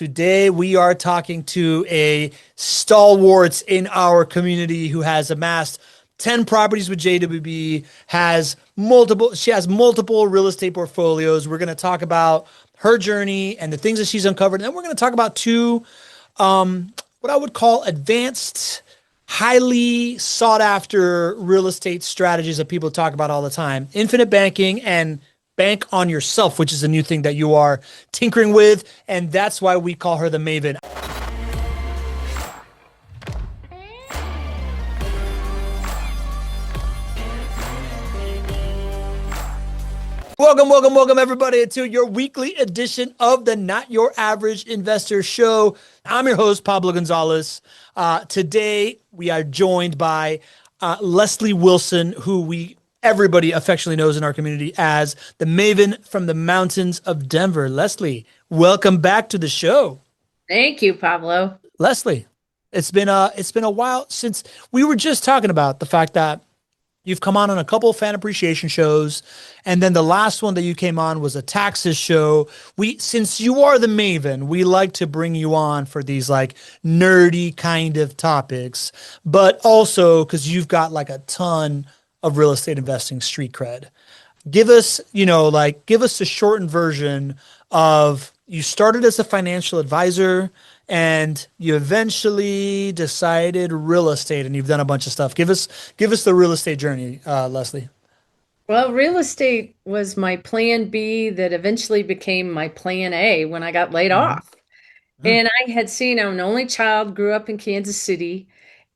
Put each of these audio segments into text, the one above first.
Today, we are talking to a stalwart in our community who has amassed 10 properties with JWB, she has multiple real estate portfolios. We're going to talk about her journey and the things that she's uncovered. And then we're going to talk about two, what I would call advanced, highly sought after real estate strategies that people talk about all the time: infinite banking and bank on yourself, which is a new thing that you are tinkering with. And that's why we call her the Maven. Welcome, everybody, to your weekly edition of the Not Your Average Investor Show. I'm your host, Pablo Gonzalez. Today, we are joined by Leslie Wilson, who everybody affectionately knows in our community as the Maven from the mountains of Denver. Leslie, welcome back to the show. Thank you, Pablo. Leslie, it's been a while since we were just talking about the fact that you've come on a couple of fan appreciation shows, and then the last one that you came on was a taxes show. Since you are the Maven, we like to bring you on for these like nerdy kind of topics, but also because you've got like a ton of real estate investing street cred. Give us the shortened version of: you started as a financial advisor and you eventually decided real estate, and you've done a bunch of stuff. Give us the real estate journey, Leslie. Well, real estate was my plan B that eventually became my plan A when I got laid Mhm. off. And I had seen, I'm an only child, grew up in Kansas City,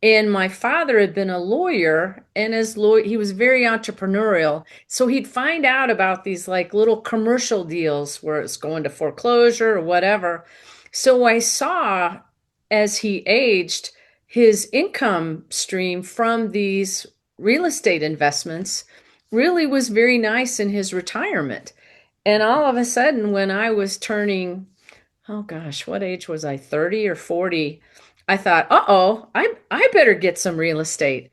and my father had been a lawyer, and as lawyer, he was very entrepreneurial. So he'd find out about these like little commercial deals where it's going to foreclosure or whatever. So I saw as he aged his income stream from these real estate investments really was very nice in his retirement. And all of a sudden, when I was turning, oh gosh, what age was I? 30 or 40. I thought, uh-oh, I better get some real estate.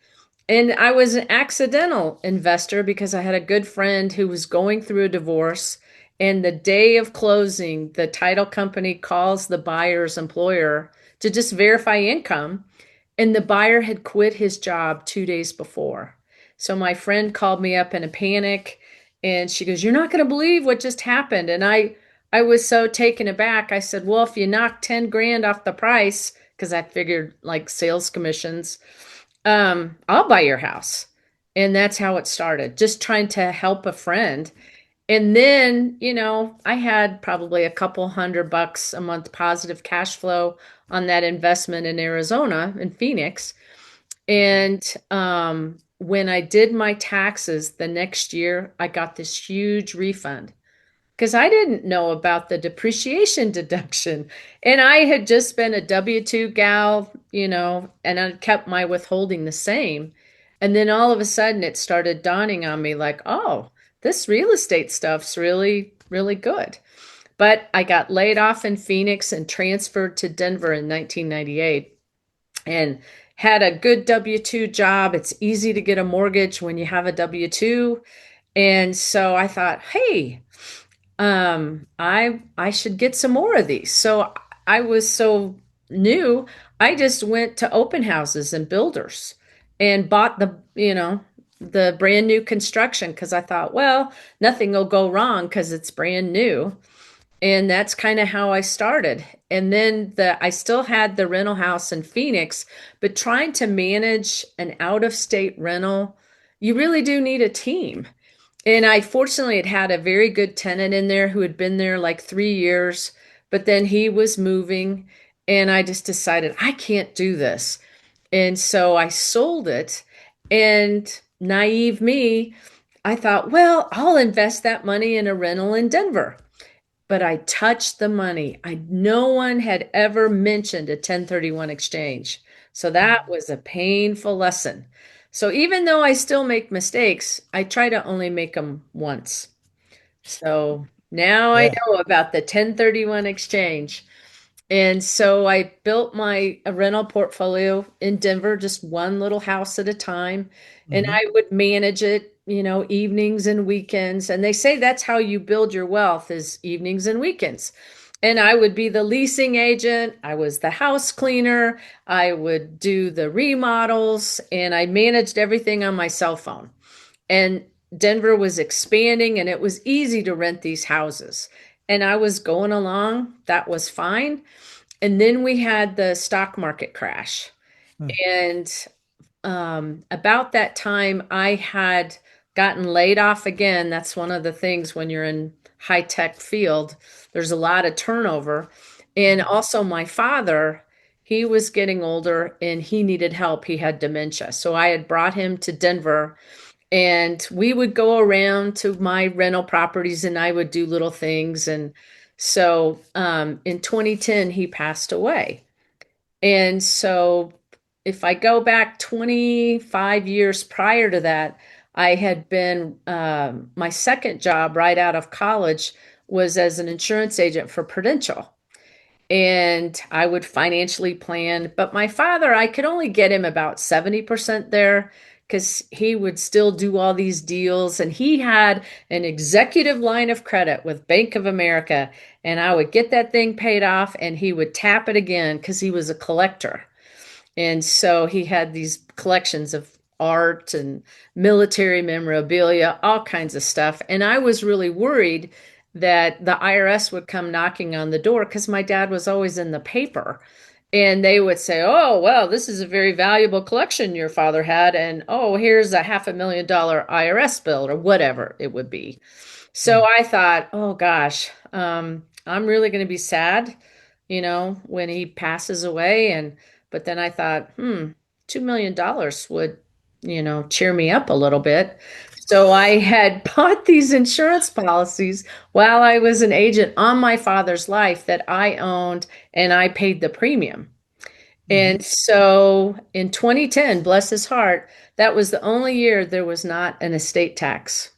And I was an accidental investor because I had a good friend who was going through a divorce. And the day of closing, the title company calls the buyer's employer to just verify income. And the buyer had quit his job 2 days before. So my friend called me up in a panic, and she goes, "You're not going to believe what just happened." And I was so taken aback. I said, "Well, if you knock 10 grand off the price," because I figured like sales commissions, I'll buy your house. And that's how it started, just trying to help a friend. And then, I had probably a couple $100 a month positive cash flow on that investment in Arizona, in Phoenix. And when I did my taxes the next year, I got this huge refund because I didn't know about the depreciation deduction. And I had just been a W-2 gal, and I kept my withholding the same. And then all of a sudden it started dawning on me like, oh, this real estate stuff's really, really good. But I got laid off in Phoenix and transferred to Denver in 1998 and had a good W-2 job. It's easy to get a mortgage when you have a W-2. And so I thought, hey, I should get some more of these. So I was so new, I just went to open houses and builders and bought the brand new construction because I thought, well, nothing will go wrong because it's brand new. And that's kind of how I started. And then I still had the rental house in Phoenix, but trying to manage an out-of-state rental, you really do need a team. And I fortunately had a very good tenant in there who had been there like 3 years, but then he was moving, and I just decided I can't do this. And so I sold it, and naive me, I thought, well, I'll invest that money in a rental in Denver. But I touched the money. No one had ever mentioned a 1031 exchange. So that was a painful lesson. So even though I still make mistakes, I try to only make them once. So now I Yeah. know about the 1031 exchange. And so I built my a rental portfolio in Denver, just one little house at a time. And Mhm. I would manage it, evenings and weekends. And they say that's how you build your wealth is evenings and weekends. And I would be the leasing agent. I was the house cleaner. I would do the remodels, and I managed everything on my cell phone. And Denver was expanding, and it was easy to rent these houses. And I was going along. That was fine. And then we had the stock market crash. Hmm. And about that time, I had gotten laid off again. That's one of the things when you're in high tech field, there's a lot of turnover. And also my father, he was getting older and he needed help. He had dementia. So I had brought him to Denver, and we would go around to my rental properties and I would do little things. And so in 2010, he passed away. And so if I go back 25 years prior to that, I had been, my second job right out of college was as an insurance agent for Prudential. And I would financially plan, but my father, I could only get him about 70% there because he would still do all these deals. And he had an executive line of credit with Bank of America. And I would get that thing paid off and he would tap it again because he was a collector. And so he had these collections of art and military memorabilia, all kinds of stuff. And I was really worried that the IRS would come knocking on the door because my dad was always in the paper. And they would say, oh, well, this is a very valuable collection your father had. And oh, here's a $500,000 IRS bill or whatever it would be. So I thought, oh gosh, I'm really going to be sad, when he passes away. But then I thought, $2 million would, cheer me up a little bit. So I had bought these insurance policies while I was an agent on my father's life that I owned, and I paid the premium. And so in 2010, bless his heart, that was the only year there was not an estate tax.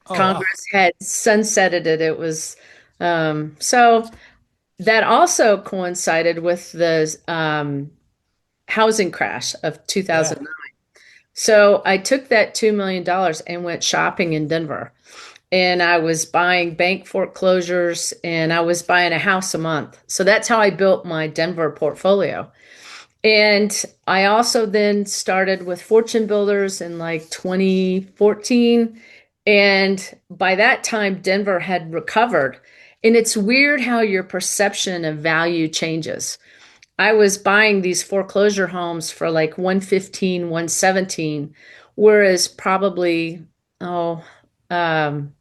Oh, wow. Congress had sunsetted it. It was so that also coincided with the housing crash of Yeah. 2009. So I took that $2 million dollars and went shopping in Denver. And I was buying bank foreclosures and I was buying a house a month. So that's how I built my Denver portfolio. And I also then started with Fortune Builders in like 2014. And by that time, Denver had recovered. And it's weird how your perception of value changes. I was buying these foreclosure homes for like 115, 117, whereas probably, oh, 9,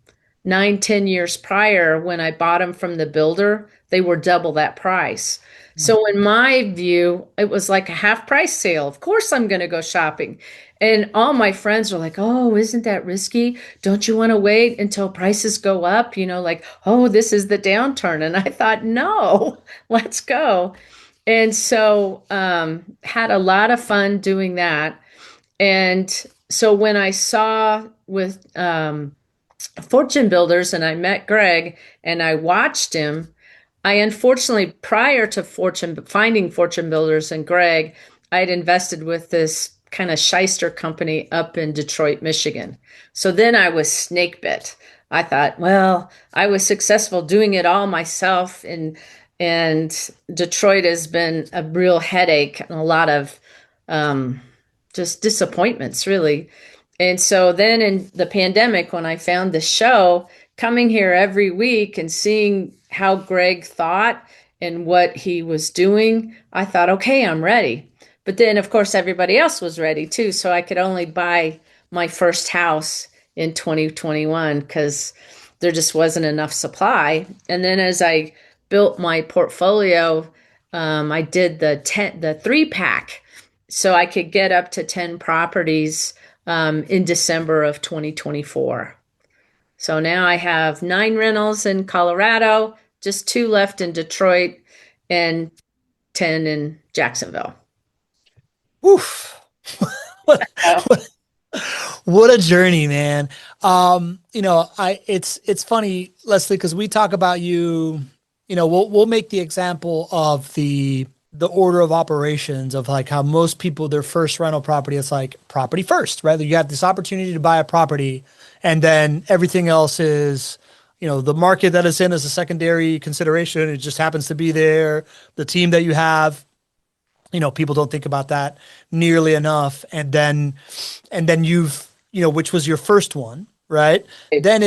10 years prior, when I bought them from the builder, they were double that price. So in my view, it was like a half price sale. Of course, I'm going to go shopping. And all my friends were like, oh, isn't that risky? Don't you want to wait until prices go up? Like, oh, this is the downturn. And I thought, no, let's go. And so had a lot of fun doing that. And so when I saw with Fortune Builders and I met Greg and I watched him, I unfortunately, prior to finding Fortune Builders and Greg, I had invested with this kind of shyster company up in Detroit, Michigan. So then I was snake bit. I thought, well, I was successful doing it all myself, and Detroit has been a real headache and a lot of just disappointments, really. And so then in the pandemic, when I found the show, coming here every week and seeing how Greg thought and what he was doing, I thought, okay, I'm ready. But then, of course, everybody else was ready too. So I could only buy my first house in 2021 because there just wasn't enough supply. And then as I built my portfolio, I did the 3-pack so I could get up to 10 properties in December of 2024. So now I have 9 rentals in Colorado, just 2 left in Detroit, and 10 in Jacksonville. Oof. what, what, what a journey, man. It's funny, Leslie, because we talk about you, we'll make the example of the order of operations of like how most people, their first rental property, it's like property first, right? You have this opportunity to buy a property and then everything else is the market that it's in is a secondary consideration. It just happens to be there. The team that you have, people don't think about that nearly enough. And then which was your first one, right? Then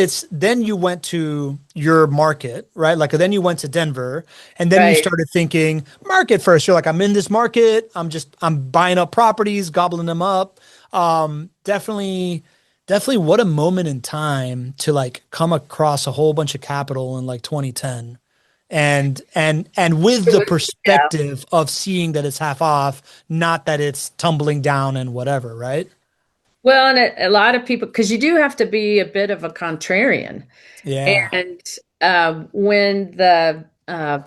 you went to your market, right? Like then you went to Denver, and then you Right. started thinking market first. You're like, I'm in this market. I'm buying up properties, gobbling them up. Definitely what a moment in time to like come across a whole bunch of capital in like 2010, and with It the was, yeah. perspective of seeing that it's half off, not that it's tumbling down and whatever, right? Well, and a lot of people, because you do have to be a bit of a contrarian. Yeah. And when the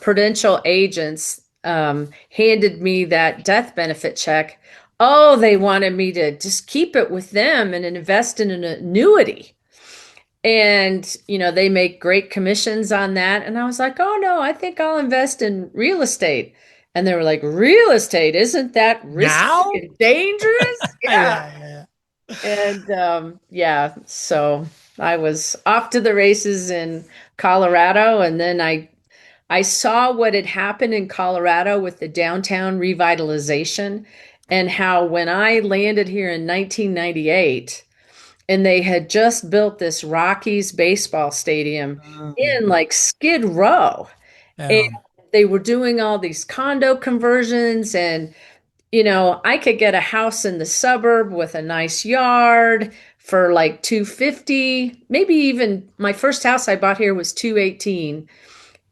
prudential agents handed me that death benefit check, oh, they wanted me to just keep it with them and invest in an annuity. And, they make great commissions on that. And I was like, oh, no, I think I'll invest in real estate. And they were like, real estate, isn't that risky Now? and dangerous? Yeah, Yeah. yeah, And yeah, so I was off to the races in Colorado, and then I saw what had happened in Colorado with the downtown revitalization, and how when I landed here in 1998 and they had just built this Rockies baseball stadium yeah. in like Skid Row, and Yeah. they were doing all these condo conversions, and I could get a house in the suburb with a nice yard for like 250, maybe even my first house I bought here was 218.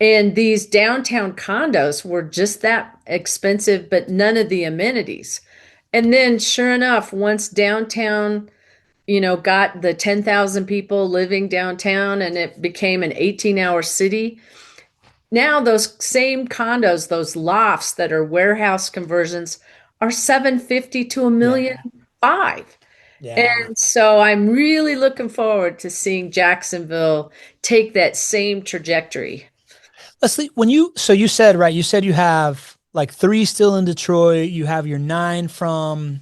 And these downtown condos were just that expensive, but none of the amenities. And then sure enough, once downtown, got the 10,000 people living downtown and it became an 18-hour city, now those same condos, those lofts that are warehouse conversions are 750 to a million Yeah. five. Yeah. And so I'm really looking forward to seeing Jacksonville take that same trajectory. Leslie, you said, right, you said you have like three still in Detroit, you have your nine from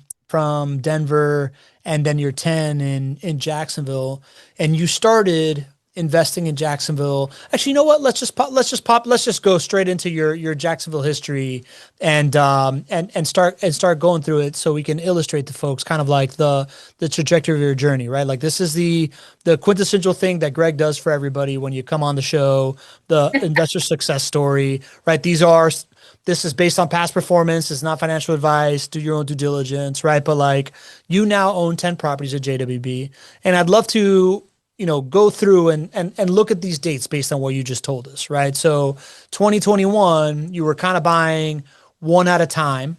Denver, and then your 10 in Jacksonville, and you started investing in Jacksonville. Actually, you know what? Let's just go straight into your Jacksonville history and start going through it so we can illustrate to folks kind of like the trajectory of your journey, right? Like this is the quintessential thing that Greg does for everybody when you come on the show, the investor success story, right? This is based on past performance. It's not financial advice. Do your own due diligence, right? But like you now own 10 properties at JWB. And I'd love to, go through and look at these dates based on what you just told us, right? So 2021, you were kind of buying one at a time.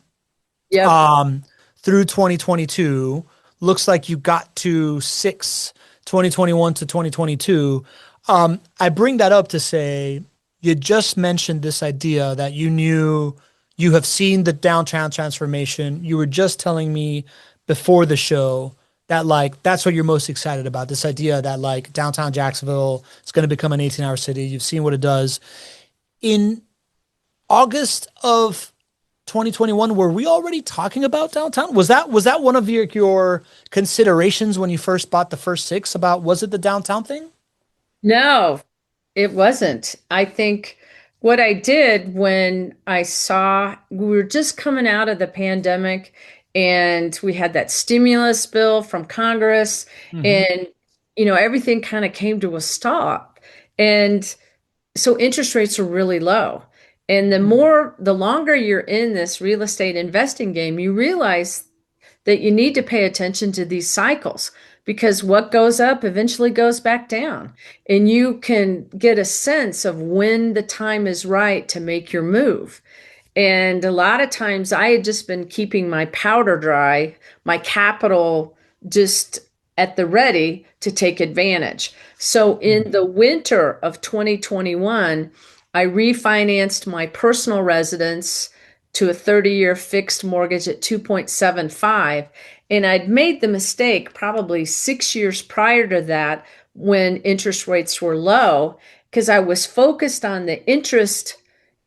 Yep. Um, Through 2022, looks like you got to six, 2021 to 2022. I bring that up to say you just mentioned this idea that you have seen the downtown transformation. You were just telling me before the show that like that's what you're most excited about. This idea that like downtown Jacksonville is going to become an 18-hour city. You've seen what it does. In August of 2021, were we already talking about downtown? Was that one of your considerations when you first bought the first six about was it the downtown thing? No, it wasn't. I think what I did when I saw we were just coming out of the pandemic and we had that stimulus bill from Congress, Mm-hmm. and everything kind of came to a stop. And so interest rates are really low. And the longer you're in this real estate investing game, you realize that you need to pay attention to these cycles, because what goes up eventually goes back down. And you can get a sense of when the time is right to make your move. And a lot of times I had just been keeping my powder dry, my capital just at the ready to take advantage. So in the winter of 2021, I refinanced my personal residence to a 30-year fixed mortgage at 2.75. And I'd made the mistake probably 6 years prior to that when interest rates were low, because I was focused on the interest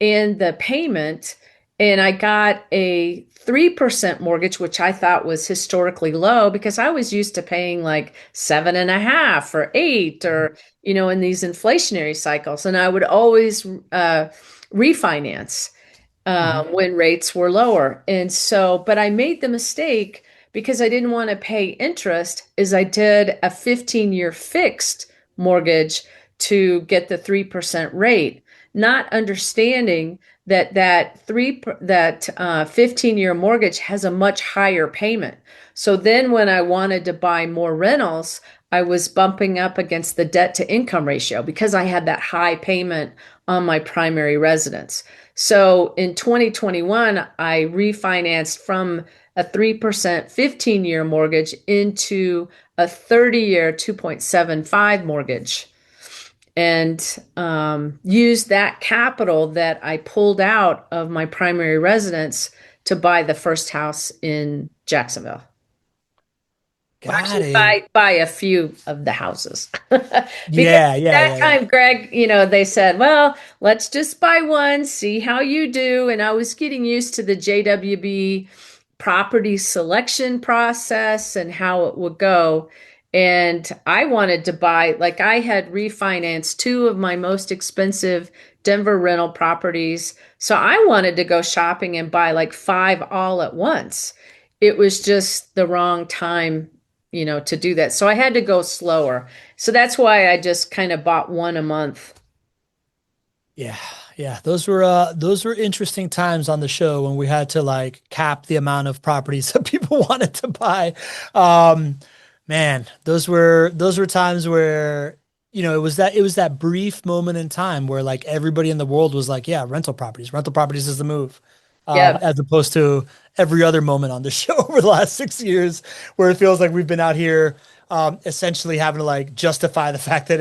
and the payment and I got a 3% mortgage, which I thought was historically low because I was used to paying like 7.5 or 8 or, in these inflationary cycles. And I would always refinance Hmm. when rates were lower. And so, but I made the mistake because I didn't want to pay interest, is I did a 15-year fixed mortgage to get the 3% rate, not understanding that 15-year mortgage has a much higher payment. So then when I wanted to buy more rentals, I was bumping up against the debt to income ratio because I had that high payment on my primary residence. So in 2021, I refinanced from a 3% 15-year mortgage into a 30-year 2.75 mortgage and used that capital that I pulled out of my primary residence to buy the first house in Jacksonville. Well, Got actually, it. buy a few of the houses. Because Yeah, yeah, that yeah, yeah. time, Greg, they said, well, let's just buy one, see how you do. And I was getting used to the JWB property selection process and how it would go. And I wanted to buy, like, I had refinanced two of my most expensive Denver rental properties. So I wanted to go shopping and buy like five all at once. It was just the wrong time, to do that. So I had to go slower. So that's why I just kind of bought one a month. Yeah, yeah. Those were interesting times on the show when we had to like cap the amount of properties that people wanted to buy. Um, Man, those were times where, it was that brief moment in time where like everybody in the world was like, yeah, rental properties. Rental properties is the move. Yeah. As opposed to every other moment on the show over the last 6 years where it feels like we've been out here essentially having to like justify the fact that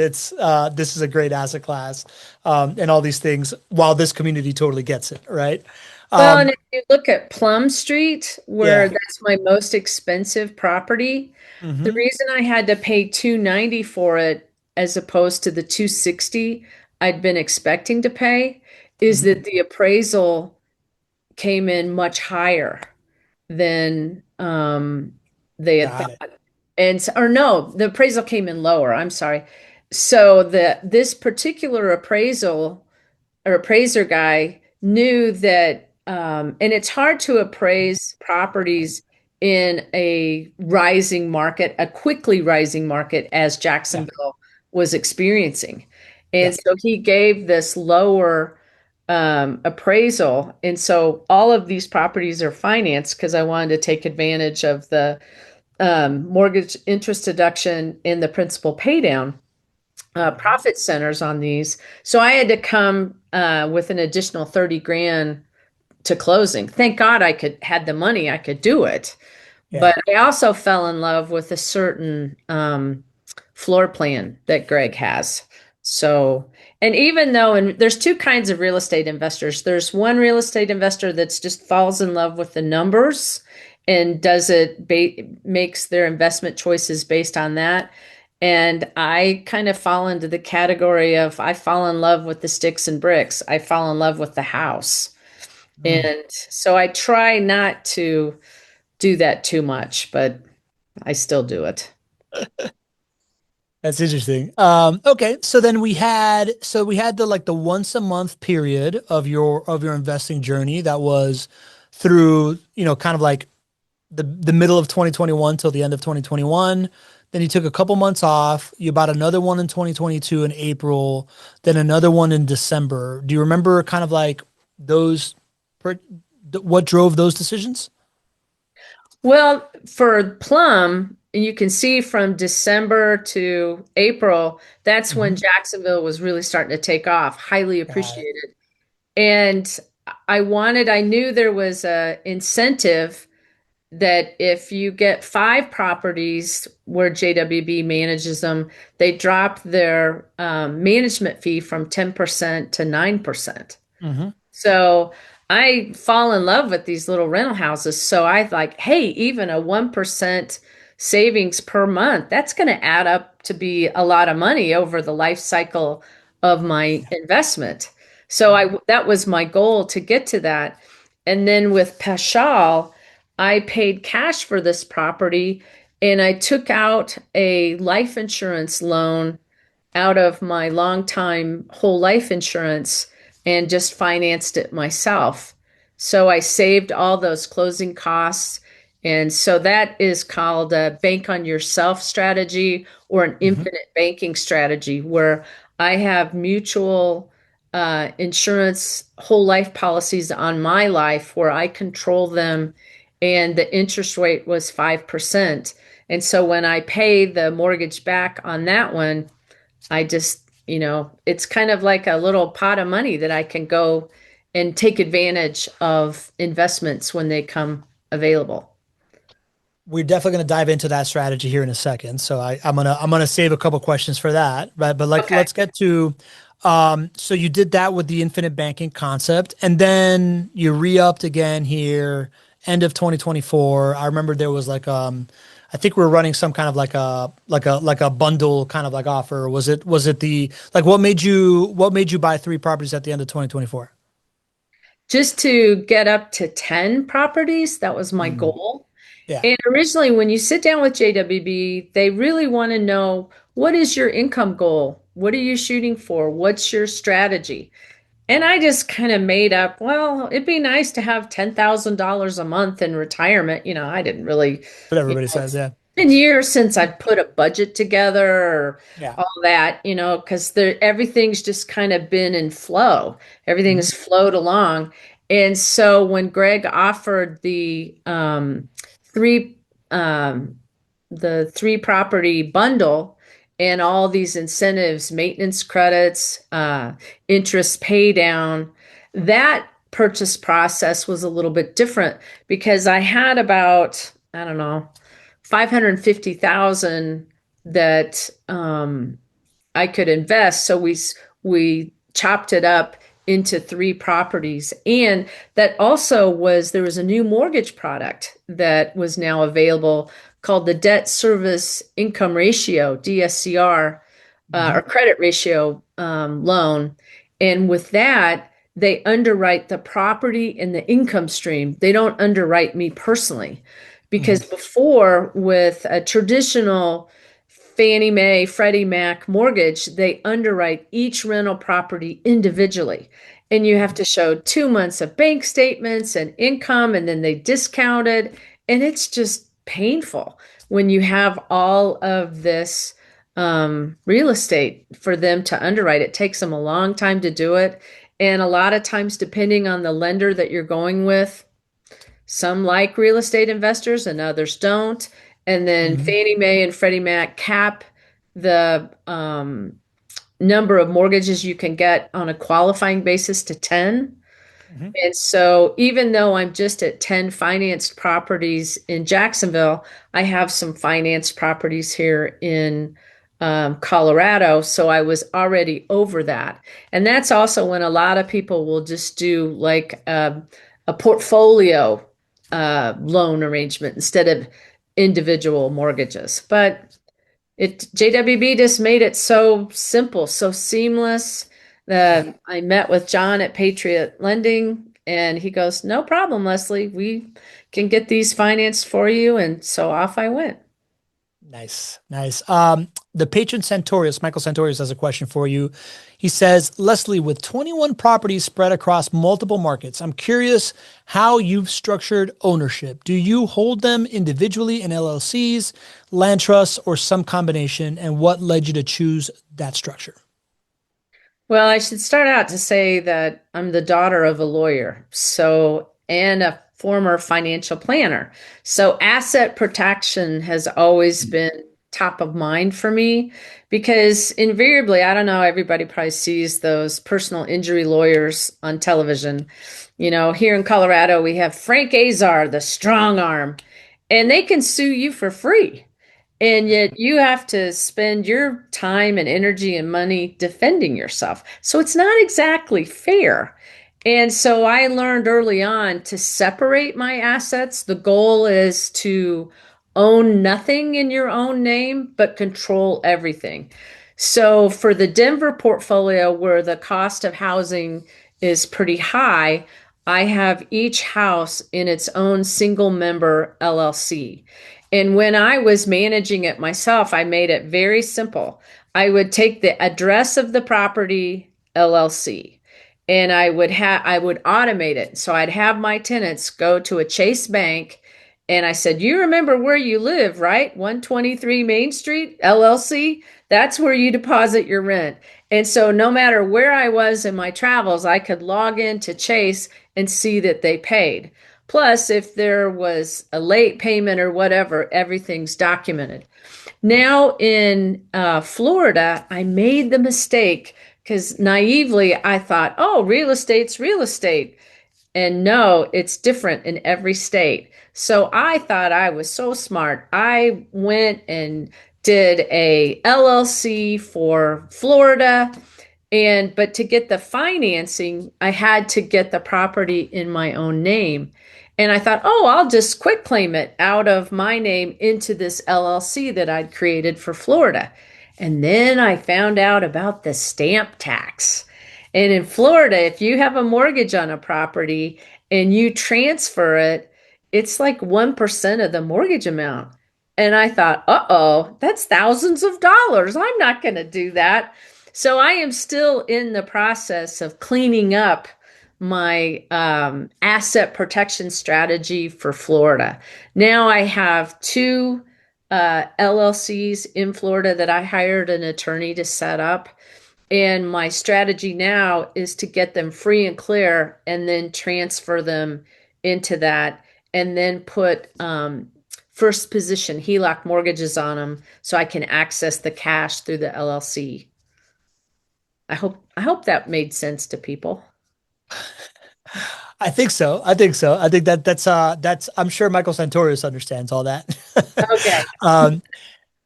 this is a great asset class and all these things while this community totally gets it, right? Well, and Um, if you look at Plum Street, where yeah. that's my most expensive property, the Hmm. reason I had to pay 290 for it as opposed to the 260 I'd been expecting to pay is Hmm. that the appraisal came in much higher than they had Got thought. it. Or no, the appraisal came in lower. I'm sorry. So this particular appraisal or appraiser guy knew that, and it's hard to appraise properties in a rising market, a quickly rising market as Yeah. Jacksonville was experiencing. Yeah. And so he gave this lower appraisal. And so all of these properties are financed because I wanted to take advantage of the mortgage interest deduction in the principal pay down Mhm. profit centers on these. So I had to come with an additional 30 grand to closing. Thank God I had the money, I could do it. Yeah. But I also fell in love with a certain floor plan that Greg has. So, and even though, and there's two kinds of real estate investors. There's one real estate investor that's just falls in love with the numbers and makes their investment choices based on that. And I kind of fall into the category of I fall in love with the sticks and bricks. I fall in love with the house. Mm. And so I try not to do that too much, but I still do it. That's interesting. Okay, so we had the like the once a month period of your investing journey that was through, kind of like the middle of 2021 till the end of 2021. Then you took a couple months off. You bought another one in 2022 in April, then another one in December. Do you remember kind of like those, per- what drove those decisions? Well, for Plum, you can see from December to April, that's when Hmm. Jacksonville was really starting to take off, highly Got it. appreciated. And I knew there was a incentive that if you get five properties where JWB manages them, they drop their management fee from 10% to 9%. Hmm. So I fall in love with these little rental houses. So I like, hey, even a 1% savings per month, that's going to add up to be a lot of money over the life cycle of my investment. So that was my goal to get to that. And then with Pashal, I paid cash for this property and I took out a life insurance loan out of my longtime whole life insurance and just financed it myself. So I saved all those closing costs. And so that is called a bank on yourself strategy or an Mhm. infinite banking strategy, where I have mutual insurance whole life policies on my life where I control them, and the interest rate was 5%. And so when I pay the mortgage back on that one, I just, it's kind of like a little pot of money that I can go and take advantage of investments when they come available. We're definitely going to dive into that strategy here in a second. So I'm gonna save a couple questions for that. Right. But like Okay. let's get to so you did that with the infinite banking concept, and then you re-upped again here end of 2024. I remember there was like I think we were running some kind of like a bundle kind of like offer. Was it the like what made you buy three properties at the end of 2024? Just to get up to 10 properties, that was my Mm, goal. yeah. And originally, when you sit down with JWB, they really want to know, what is your income goal? What are you shooting for? What's your strategy? And I just kind of made up, well, it'd be nice to have $10,000 a month in retirement. I didn't really, What everybody says, it's yeah. been years since I've put a budget together or Yeah. all that, because everything's just kind of been in flow. Everything Mhm. has flowed along. And so when Greg offered three, um, the three property bundle and all these incentives, maintenance credits, interest pay down, that purchase process was a little bit different because I had about, I don't know, 550,000 that I could invest. So we chopped it up into three properties. And that also there was a new mortgage product that was now available called the debt service income ratio, DSCR, or Mhm. credit ratio loan. And with that, they underwrite the property and the income stream. They don't underwrite me personally. Mhm. Because before, with a traditional Fannie Mae, Freddie Mac mortgage, they underwrite each rental property individually. And you have to show 2 months of bank statements and income, and then they discount it. And it's just painful when you have all of this real estate for them to underwrite. It takes them a long time to do it. And a lot of times, depending on the lender that you're going with, some like real estate investors and others don't. And then Mhm. Fannie Mae and Freddie Mac cap the number of mortgages you can get on a qualifying basis to 10. Mhm. And so even though I'm just at 10 financed properties in Jacksonville, I have some financed properties here in Colorado. So I was already over that. And that's also when a lot of people will just do like a portfolio loan arrangement instead of individual mortgages. But JWB just made it so simple, so seamless. Yeah. I met with John at Patriot Lending, and he goes, "No problem, Leslie. We can get these financed for you." And so off I went. Nice, nice. The patron Santorius, Michael Santorius, has a question for you. He says, Leslie, with 21 properties spread across multiple markets, I'm curious how you've structured ownership. Do you hold them individually in LLCs, land trusts, or some combination? And what led you to choose that structure? Well, I should start out to say that I'm the daughter of a lawyer, and a former financial planner. So asset protection has always been top of mind for me because invariably, I don't know, everybody probably sees those personal injury lawyers on television. Here in Colorado, we have Frank Azar, the strong arm, and they can sue you for free. And yet you have to spend your time and energy and money defending yourself. So it's not exactly fair. And so I learned early on to separate my assets. The goal is to own nothing in your own name, but control everything. So for the Denver portfolio, where the cost of housing is pretty high, I have each house in its own single member LLC. And when I was managing it myself, I made it very simple. I would take the address of the property LLC and I would automate it. So I'd have my tenants go to a Chase Bank and I said, "You remember where you live, right? 123 Main Street LLC? That's where you deposit your rent." And so no matter where I was in my travels, I could log into Chase and see that they paid. Plus, if there was a late payment or whatever, everything's documented. Now in Florida, I made the mistake because naively I thought, oh, real estate's real estate. And no, it's different in every state. So I thought I was so smart. I went and did a LLC for Florida, and but to get the financing, I had to get the property in my own name. And I thought, oh, I'll just quit claim it out of my name into this LLC that I'd created for Florida. And then I found out about the stamp tax. And in Florida, if you have a mortgage on a property and you transfer it, it's like 1% of the mortgage amount. And I thought, uh-oh, that's thousands of dollars. I'm not going to do that. So I am still in the process of cleaning up my asset protection strategy for Florida. Now I have two LLCs in Florida that I hired an attorney to set up. And my strategy now is to get them free and clear and then transfer them into that and then put first position HELOC mortgages on them so I can access the cash through the LLC. I hope that made sense to people. I think so. I think so. I think that's I'm sure Michael Santorius understands all that. Okay. um,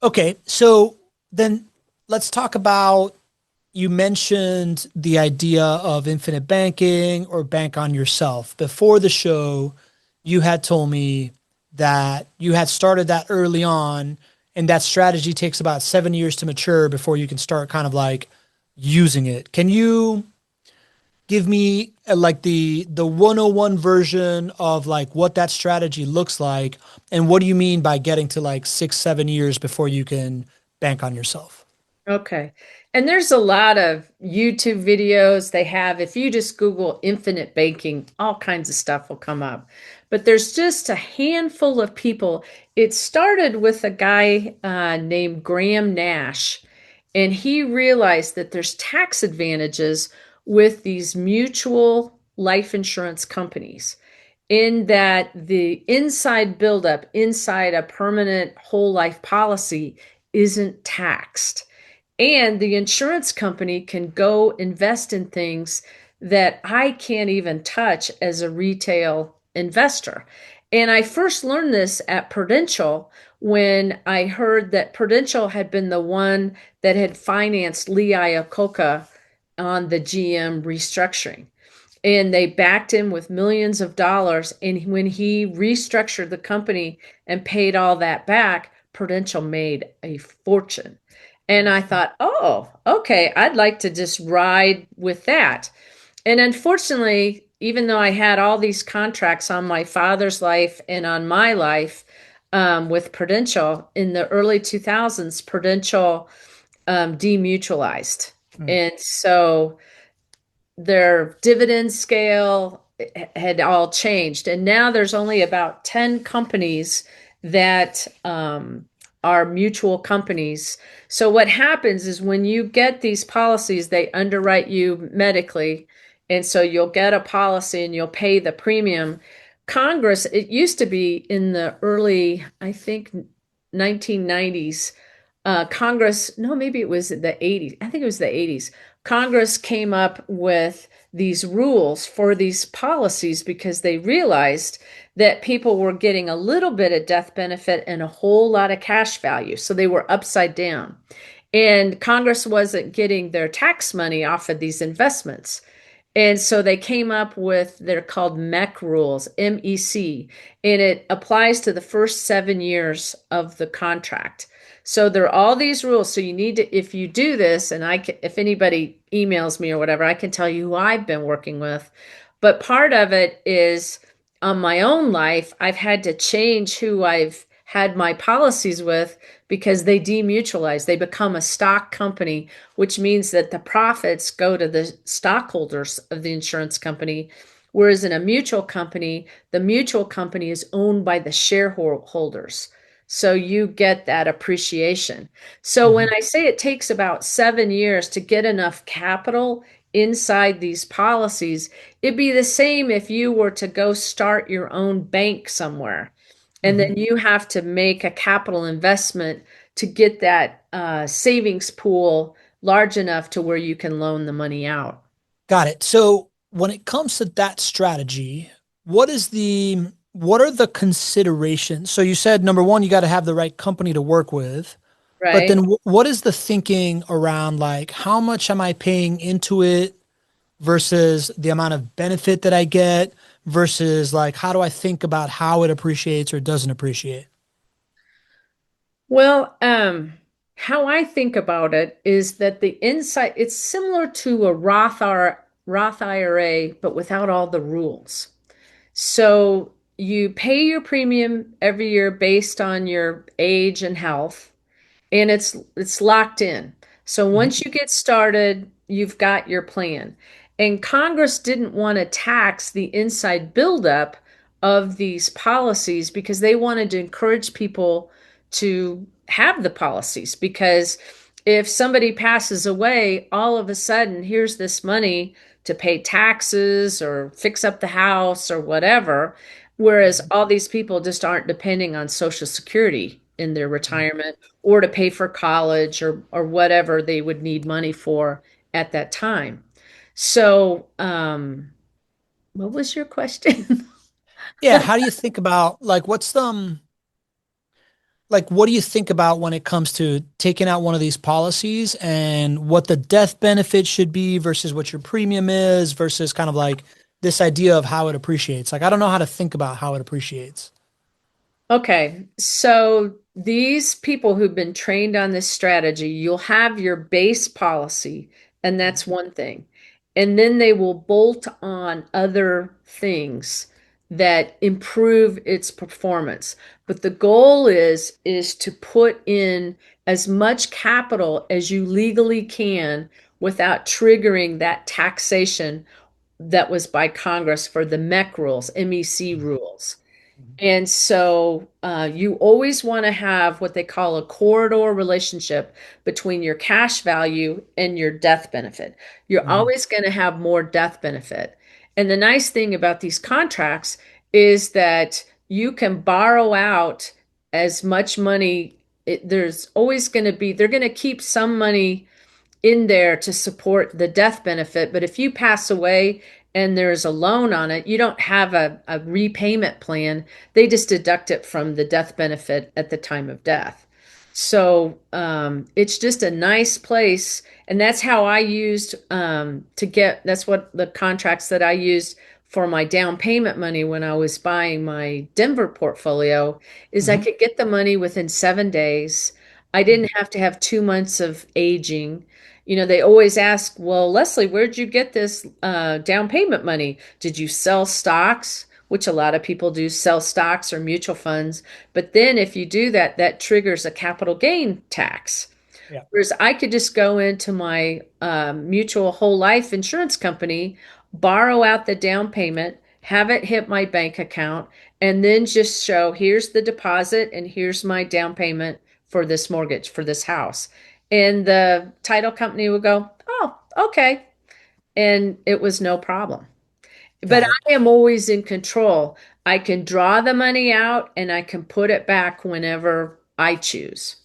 okay, so then let's talk about, you mentioned the idea of infinite banking or bank on yourself. Before the show, you had told me that you had started that early on, and that strategy takes about 7 years to mature before you can start kind of like using it. Can you give me like the 101 version of like what that strategy looks like, and what do you mean by getting to like 6 7 years before you can bank on yourself? Okay. And there's a lot of YouTube videos they have. If you just Google infinite banking, all kinds of stuff will come up. But there's just a handful of people. It started with a guy named Graham Nash, and he realized that there's tax advantages with these mutual life insurance companies in that the inside buildup inside a permanent whole life policy isn't taxed. And the insurance company can go invest in things that I can't even touch as a retail investor. And I first learned this at Prudential when I heard that Prudential had been the one that had financed Lee Iacocca on the GM restructuring. And they backed him with millions of dollars. And when he restructured the company and paid all that back, Prudential made a fortune. And I thought, oh, okay, I'd like to just ride with that. And unfortunately, even though I had all these contracts on my father's life and on my life with Prudential in the early 2000s, Prudential demutualized. Mm. And so their dividend scale had all changed. And now there's only about 10 companies that are mutual companies. So what happens is when you get these policies, they underwrite you medically. And so you'll get a policy and you'll pay the premium. Congress, it used to be in the early, I think, 1990s. Congress, no, maybe it was the 80s. I think it was the 80s. Congress came up with these rules for these policies because they realized that people were getting a little bit of death benefit and a whole lot of cash value. So they were upside down. And Congress wasn't getting their tax money off of these investments. And so they came up with, they're called MEC rules, MEC, and it applies to the first 7 years of the contract. So there are all these rules. So you need to, if you do this, and if anybody emails me or whatever, I can tell you who I've been working with. But part of it is on my own life, I've had to change who I've had my policies with because they demutualize. They become a stock company, which means that the profits go to the stockholders of the insurance company. Whereas in a mutual company, the mutual company is owned by the shareholders. So you get that appreciation. So when Mhm. I say it takes about 7 years to get enough capital inside these policies, it'd be the same if you were to go start your own bank somewhere. And Mhm. then you have to make a capital investment to get that savings pool large enough to where you can loan the money out. Got it. So when it comes to that strategy, what are the considerations? So you said number one, you got to have the right company to work with, but Right? then what is the thinking around like how much am I paying into it versus the amount of benefit that I get versus like how do I think about how it appreciates or doesn't appreciate? Well, how I think about it is that the insight, it's similar to a Roth IRA, but without all the rules. So you pay your premium every year based on your age and health, and it's locked in. So Mhm. once you get started, you've got your plan. And Congress didn't want to tax the inside buildup of these policies because they wanted to encourage people to have the policies. Because if somebody passes away, all of a sudden, here's this money to pay taxes or fix up the house or whatever. Whereas Mhm. all these people just aren't depending on Social Security in their Mhm. retirement or to pay for college or whatever they would need money for at that time. So, what was your question? Yeah, how do you think about like like what do you think about when it comes to taking out one of these policies and what the death benefit should be versus what your premium is versus kind of like this idea of how it appreciates? Like I don't know how to think about how it appreciates. Okay, so these people who've been trained on this strategy, you'll have your base policy, and that's one thing. And then they will bolt on other things that improve its performance. But the goal is to put in as much capital as you legally can without triggering that taxation that was by Congress for the MEC rules, MEC rules. And so you always want to have what they call a corridor relationship between your cash value and your death benefit. You're Mhm. always going to have more death benefit. And the nice thing about these contracts is that you can borrow out as much money. There's always going to be, they're going to keep some money in there to support the death benefit. But if you pass away and there's a loan on it, you don't have a repayment plan. They just deduct it from the death benefit at the time of death. So it's just a nice place. And that's how I used to get, that's what the contracts that I used for my down payment money when I was buying my Denver portfolio is I Mhm. could get the money within 7 days. I didn't have to have 2 months of aging. You know, they always ask, well, Leslie, where'd you get this down payment money? Did you sell stocks? Which a lot of people do sell stocks or mutual funds. But then if you do that, that triggers a capital gain tax. Yeah. Whereas I could just go into my mutual whole life insurance company, borrow out the down payment, have it hit my bank account, and then just show here's the deposit and here's my down payment for this mortgage, for this house. And the title company would go, oh, okay. And it was no problem. But Got it. I am always in control. I can draw the money out and I can put it back whenever I choose.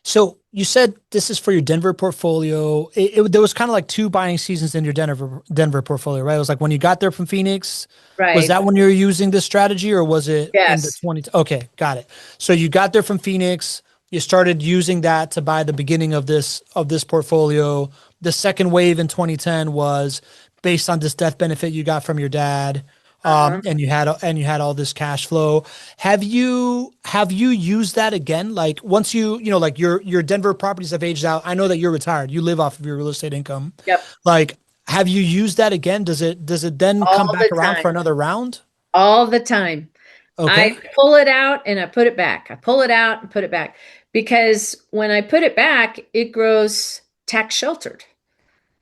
So you said this is for your Denver portfolio. There was kind of like two buying seasons in your Denver portfolio, right? It was like when you got there from Phoenix. Was Right. that when you were using this strategy, or was it in the Yes. 20? Okay, got it. So you got there from Phoenix. You started using that to buy the beginning of this portfolio. The second wave in 2010 was based on this death benefit you got from your dad, Uh-huh. and you had all this cash flow. Have you used that again? Like once you know, like your Denver properties have aged out. I know that you're retired. You live off of your real estate income. Yep. Like Have you used that again? Does it then come all back the around for time, another round? all the time. Okay. I pull it out and I put it back. I pull it out and put it back because when I put it back, it grows tax sheltered.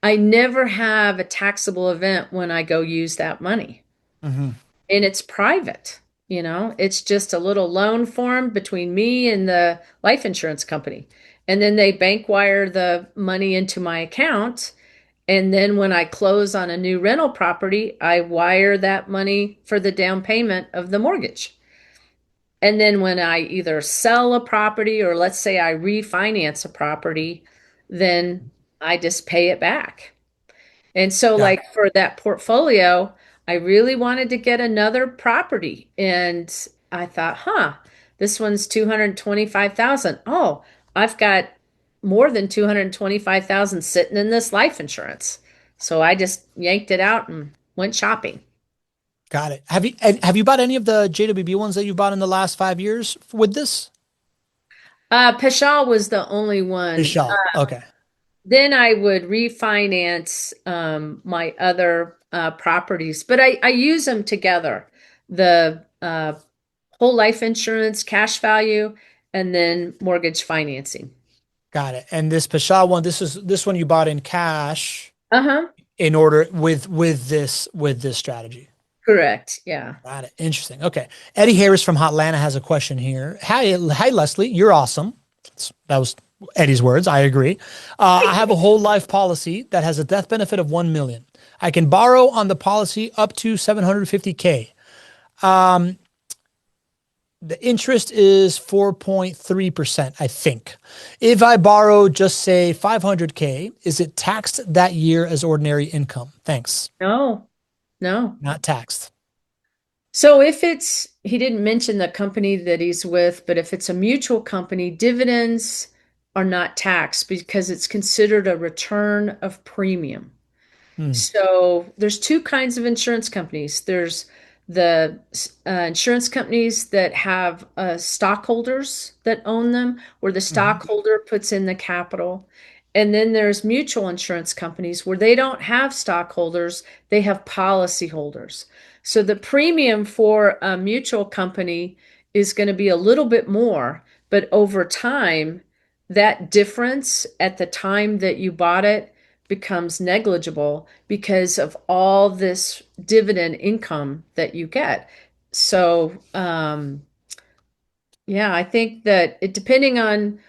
I never have a taxable event when I go use that money. Hmm. And it's private, it's just a little loan form between me and the life insurance company. And then they bank wire the money into my account. And then when I close on a new rental property, I wire that money for the down payment of the mortgage. And then when I either sell a property or let's say I refinance a property, then I just pay it back. And so, Got it. like for that portfolio, I really wanted to get another property. And I thought, this one's 225,000. Oh, I've got more than 225,000 sitting in this life insurance. So I just yanked it out and went shopping. Got it. Have you bought any of the JWB ones that you bought in the last 5 years with this? Pashal was the only one. Michelle. Okay. Then I would refinance my other properties, but I use them together. The whole life insurance, cash value, and then mortgage financing. Got it. And this Pasha one, this one you bought in cash Uh-huh. in order with this strategy. Correct. Yeah. Got it. Interesting. Okay. Eddie Harris from Hotlanta has a question here. Hi, Leslie. You're awesome. That was Eddie's words. I agree. I have a whole life policy that has a death benefit of 1 million. I can borrow on the policy up to 750K. The interest is 4.3%, I think. If I borrow just say 500K, is it taxed that year as ordinary income? Thanks. No, no. Not taxed. So if he didn't mention the company that he's with, but if it's a mutual company, dividends are not taxed because it's considered a return of premium. Hmm. So there's two kinds of insurance companies. There's the insurance companies that have stockholders that own them, where the Mhm. stockholder puts in the capital. And then there's mutual insurance companies where they don't have stockholders, they have policyholders. So the premium for a mutual company is going to be a little bit more, but over time, that difference at the time that you bought it becomes negligible because of all this dividend income that you get. So, yeah, I think that it depending on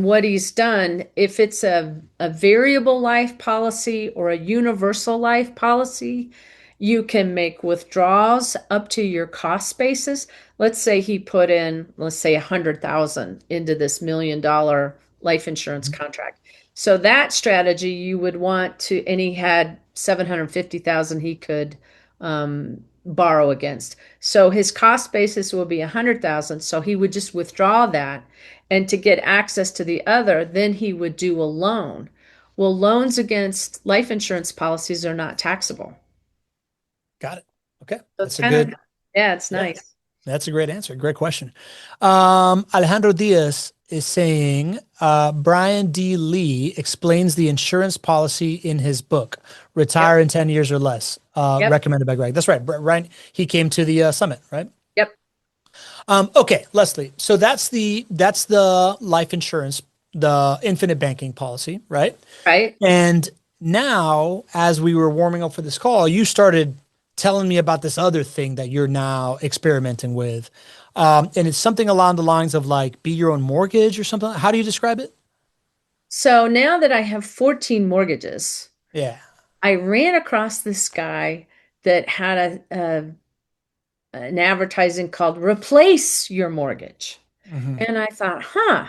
what he's done, if it's a variable life policy or a universal life policy, you can make withdrawals up to your cost basis. Let's say he put in, let's say 100,000 into this $1 million life insurance contract. So that strategy you would want to, and he had 750,000 he could borrow against. So his cost basis will be 100,000. So he would just withdraw that. And to get access to the other, then he would do a loan. Well, loans against life insurance policies are not taxable. Got it. Okay. So it's That's a kind of, good, yeah, it's yeah, nice. that's a great answer. Great question. Alejandro Diaz is saying, Brian D. Lee explains the insurance policy in his book, Yep. Retire in 10 Years or Less, Yep. recommended by Greg. That's right. Ryan, he came to the summit, right? Yep. Okay, Leslie. So that's the life insurance, the infinite banking policy, right? Right. And now, as we were warming up for this call, you started telling me about this other thing that you're now experimenting with. And it's something along the lines of like be your own mortgage or something. How do you describe it? So now that I have 14 mortgages, Yeah. I ran across this guy that had an advertising called Replace Your Mortgage. Hmm. And I thought,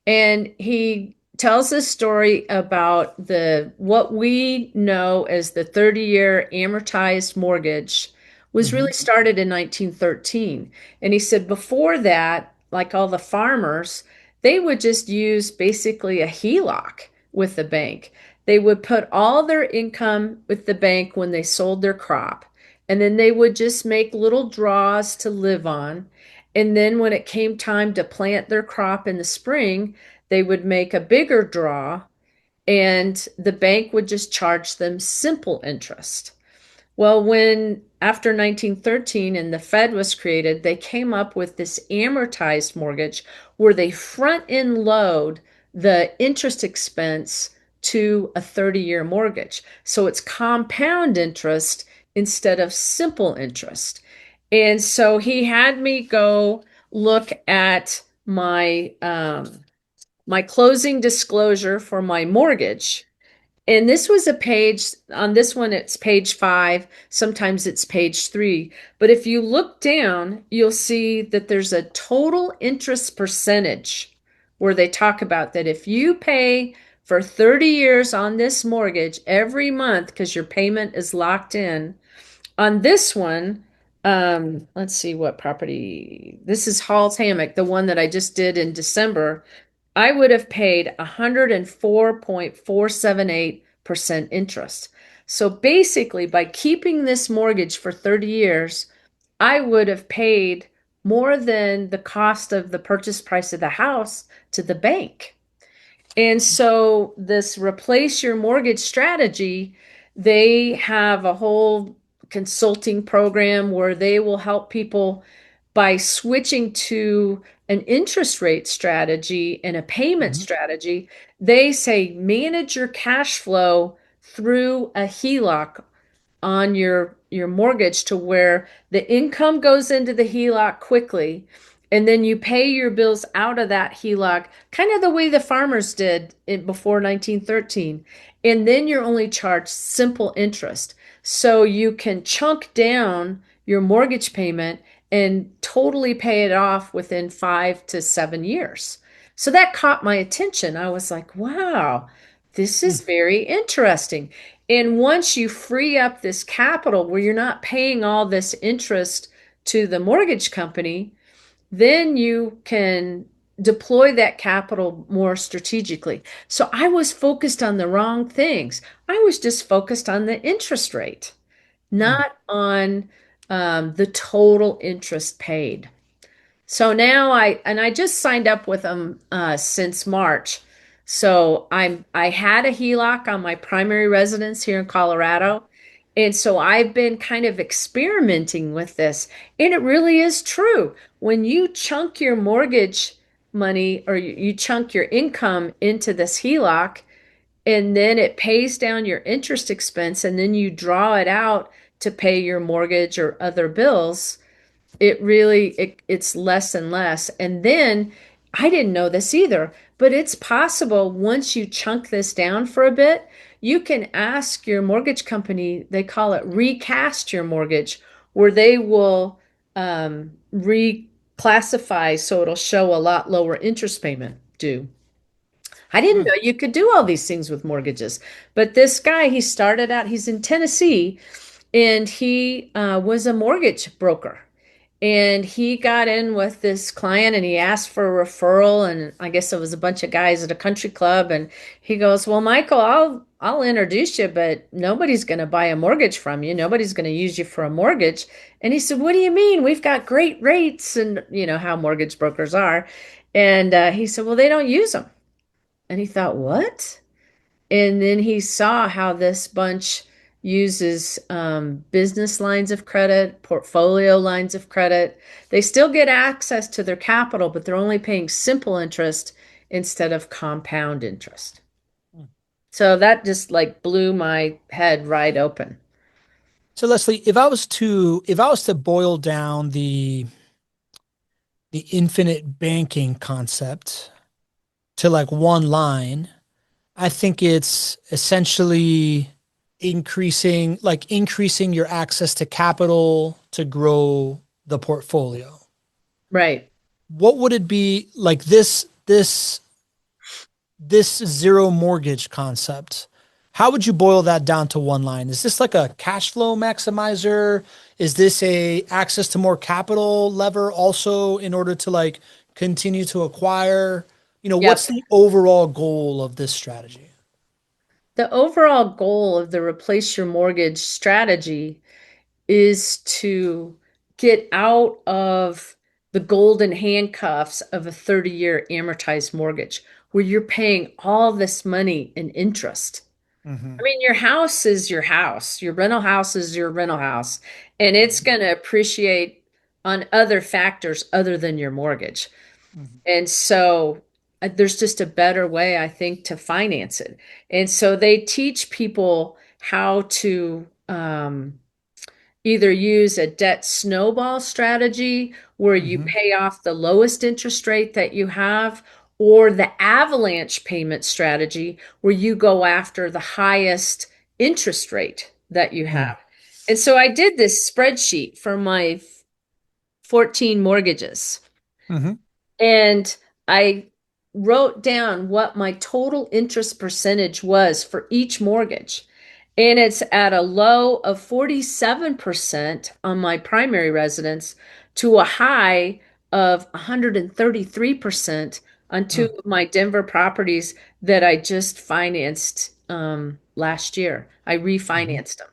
And he tells this story about the what we know as the 30-year amortized mortgage was Hmm. really started in 1913. And he said before that, like all the farmers, they would just use basically a HELOC with the bank. They would put all their income with the bank when they sold their crop. And then they would just make little draws to live on. And then when it came time to plant their crop in the spring, they would make a bigger draw and the bank would just charge them simple interest. Well, when after 1913 and the Fed was created, they came up with this amortized mortgage where they front end load the interest expense to a 30-year mortgage. So it's compound interest instead of simple interest. And so he had me go look at my closing disclosure for my mortgage. And this was a page, on this one, it's page 5. Sometimes it's page 3. But if you look down, you'll see that there's a total interest percentage where they talk about that if you pay for 30 years on this mortgage every month because your payment is locked in, on this one, let's see what property. This is Hall's Hammock, the one that I just did in December. I would have paid 104.478% interest. So basically, by keeping this mortgage for 30 years, I would have paid more than the cost of the purchase price of the house to the bank. And so this replace your mortgage strategy, they have a whole consulting program where they will help people by switching to an interest rate strategy and a payment Mhm. strategy. They say manage your cash flow through a HELOC on your mortgage to where the income goes into the HELOC quickly and then you pay your bills out of that HELOC kind of the way the farmers did it before 1913, and then you're only charged simple interest so you can chunk down your mortgage payment and totally pay it off within 5 to 7 years. So that caught my attention. I was like, wow, this is very interesting. And once you free up this capital where you're not paying all this interest to the mortgage company, then you can deploy that capital more strategically. So I was focused on the wrong things. I was just focused on the interest rate, Mm. not on the total interest paid. So now I just signed up with them since March. So I had a HELOC on my primary residence here in Colorado. And so I've been kind of experimenting with this. And it really is true. When you chunk your mortgage money or you chunk your income into this HELOC, and then it pays down your interest expense, and then you draw it out to pay your mortgage or other bills, it's less and less. And then I didn't know this either, but it's possible once you chunk this down for a bit, you can ask your mortgage company, they call it recast your mortgage, where they will reclassify so it'll show a lot lower interest payment due. I didn't Mm. know you could do all these things with mortgages. But this guy, he started out, he's in Tennessee, and he was a mortgage broker. And he got in with this client and he asked for a referral. And I guess it was a bunch of guys at a country club. And he goes, well, Michael, I'll introduce you, but nobody's going to buy a mortgage from you. Nobody's going to use you for a mortgage. And he said, what do you mean? We've got great rates. And you know how mortgage brokers are. And he said, well, they don't use them. And he thought, what? And then he saw how this bunch uses business lines of credit, portfolio lines of credit. They still get access to their capital, but they're only paying simple interest instead of compound interest. So that just like blew my head right open. So Leslie, if I was to boil down the infinite banking concept to like one line, I think it's essentially increasing your access to capital to grow the portfolio. Right. What would it be like this zero mortgage concept? How would you boil that down to one line? Is this like a cash flow maximizer? Is this a access to more capital lever also in order to like continue to acquire? What's Yep. the overall goal of this strategy? The overall goal of the replace your mortgage strategy is to get out of the golden handcuffs of a 30-year amortized mortgage. where you're paying all this money in interest. I Mm-hmm. mean, your house is your house. Your rental house is your rental house, and it's going to appreciate on other factors other than your mortgage. Mm-hmm. And so there's just a better way, I think, to finance it. And so they teach people how to either use a debt snowball strategy where you Mm-hmm. pay off the lowest interest rate that you have, or the avalanche payment strategy where you go after the highest interest rate that you have. And so I did this spreadsheet for my 14 mortgages. Mm-hmm. And I wrote down what my total interest percentage was for each mortgage. And it's at a low of 47% on my primary residence to a high of 133% on two Mm-hmm. of my Denver properties that I just financed last year. I Mm-hmm. refinanced them.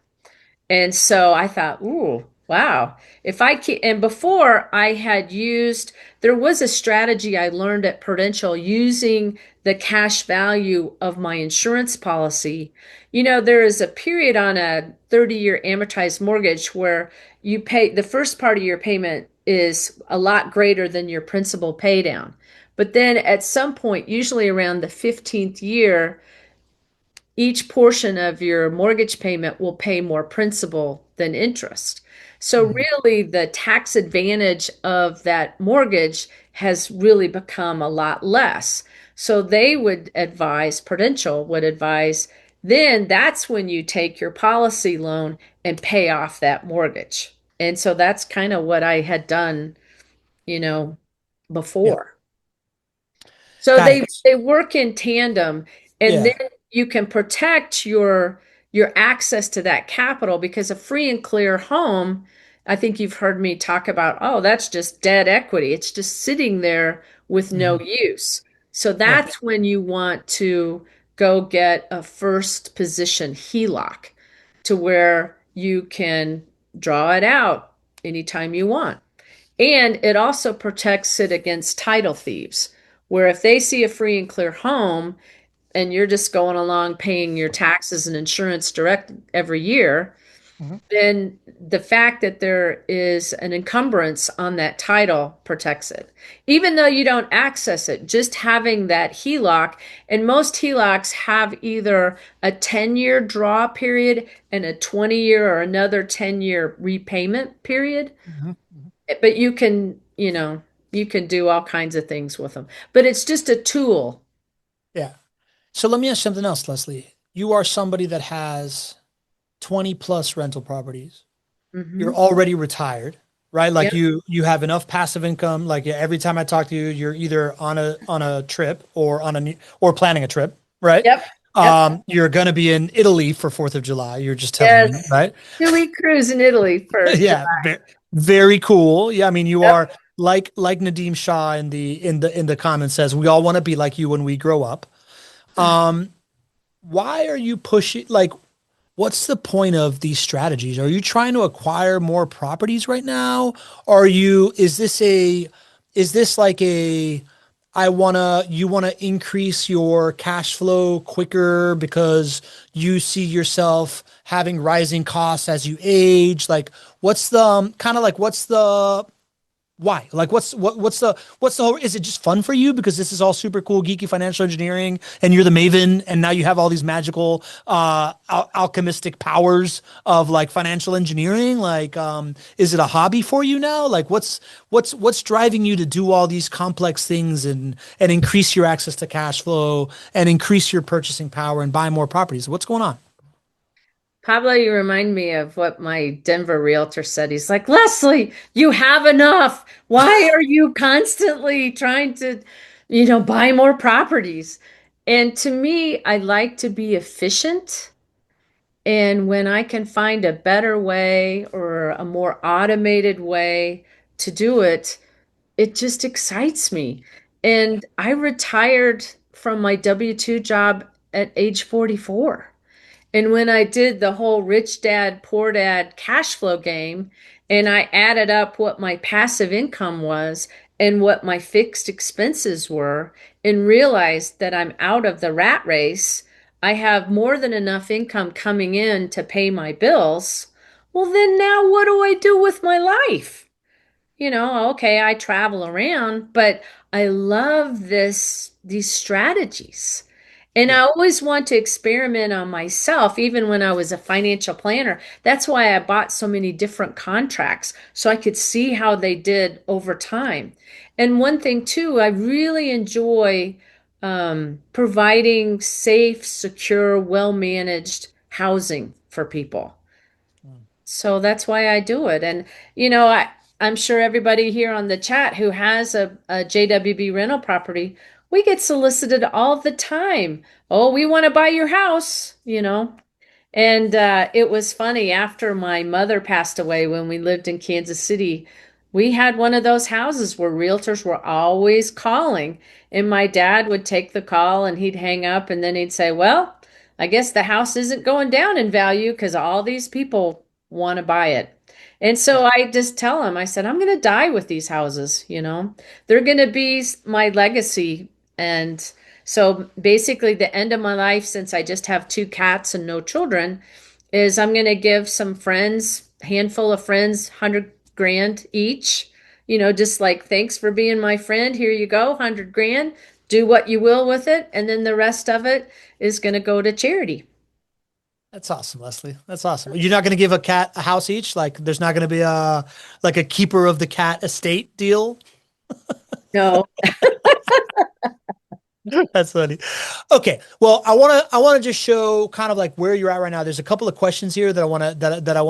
And so I thought, ooh, wow. If I can, and before I had used, there was a strategy I learned at Prudential using the cash value of my insurance policy. You know, there is a period on a 30-year amortized mortgage where you pay the first part of your payment is a lot greater than your principal pay down. But then at some point, usually around the 15th year, each portion of your mortgage payment will pay more principal than interest. So Mm-hmm. really the tax advantage of that mortgage has really become a lot less. So they would advise, Prudential would advise, then that's when you take your policy loan and pay off that mortgage. And so that's kind of what I had done, you know, Yeah. before. So Got it. they work in tandem, and then Yeah. you can protect your access to that capital because a free and clear home, I think you've heard me talk about, oh, that's just dead equity. It's just sitting there with no Mm-hmm. use. So Yeah. that's when you want to go get a first position HELOC to where you can draw it out anytime you want. And it also protects it against title thieves, where if they see a free and clear home and you're just going along paying your taxes and insurance direct every year, Mm-hmm. then the fact that there is an encumbrance on that title protects it. Even though you don't access it, just having that HELOC, and most HELOCs have either a 10-year draw period and a 20-year or another 10-year repayment period. Mm-hmm. But you can, you can do all kinds of things with them. But it's just a tool. Yeah. So let me ask something else, Leslie. You are somebody that has 20 plus rental properties. You're Hmm. already retired, right? Like Yep. you have enough passive income. Like, yeah, every time I talk to you, you're either on a trip or or planning a trip, right? Yep. Yep. You're gonna be in Italy for 4th of July. You're just telling me, Yes. right? 2 week cruise in Italy for Yeah, July. very cool. Yeah, I mean, you Yep. are like Nadeem Shah in the comments says, we all want to be like you when we grow up. Um, why are you pushing like what's the point of these strategies? Are you trying to acquire more properties right now? Are you, is this like you wanna increase your cash flow quicker because you see yourself having rising costs as you age? Like, what's the kind of like, what's the, why? Like, what's the whole? Is it just fun for you because this is all super cool, geeky financial engineering, and you're the Maven, and now you have all these magical, alchemistic powers of like financial engineering? Like, is it a hobby for you now? Like, what's driving you to do all these complex things and increase your access to cash flow and increase your purchasing power and buy more properties? What's going on? Pablo, you remind me of what my Denver realtor said. He's like, Leslie, you have enough. Why are you constantly trying to, buy more properties? And to me, I like to be efficient. And when I can find a better way or a more automated way to do it, it just excites me. And I retired from my W-2 job at age 44. And when I did the whole rich dad, poor dad cash flow game, and I added up what my passive income was and what my fixed expenses were, and realize that I'm out of the rat race, I have more than enough income coming in to pay my bills. Well, then now what do I do with my life? Okay, I travel around, but I love these strategies. And I Yeah. always want to experiment on myself, even when I was a financial planner. That's why I bought so many different contracts, so I could see how they did over time. And one thing too, I really enjoy providing safe, secure, well-managed housing for people. Mm. So that's why I do it. And, I'm sure everybody here on the chat who has a JWB rental property, we get solicited all the time. Oh, we want to buy your house. And it was funny after my mother passed away when we lived in Kansas City. We had one of those houses where realtors were always calling, and my dad would take the call and he'd hang up, and then he'd say, "Well, I guess the house isn't going down in value because all these people want to buy it." And Yeah. so I just tell him, I said, "I'm going to die with these houses. They're going to be my legacy." And so basically, the end of my life, since I just have two cats and no children, is I'm going to give some friends, handful of friends, 100 grand each. Just like, thanks for being my friend. Here you go, 100 grand. Do what you will with it. And then the rest of it is going to go to charity. That's awesome, Leslie. That's awesome. You're not going to give a cat a house each? Like there's not going to be a like a keeper of the cat estate deal? No. That's funny. Okay. Well, I want to just show kind of like where you're at right now. There's a couple of questions here that I want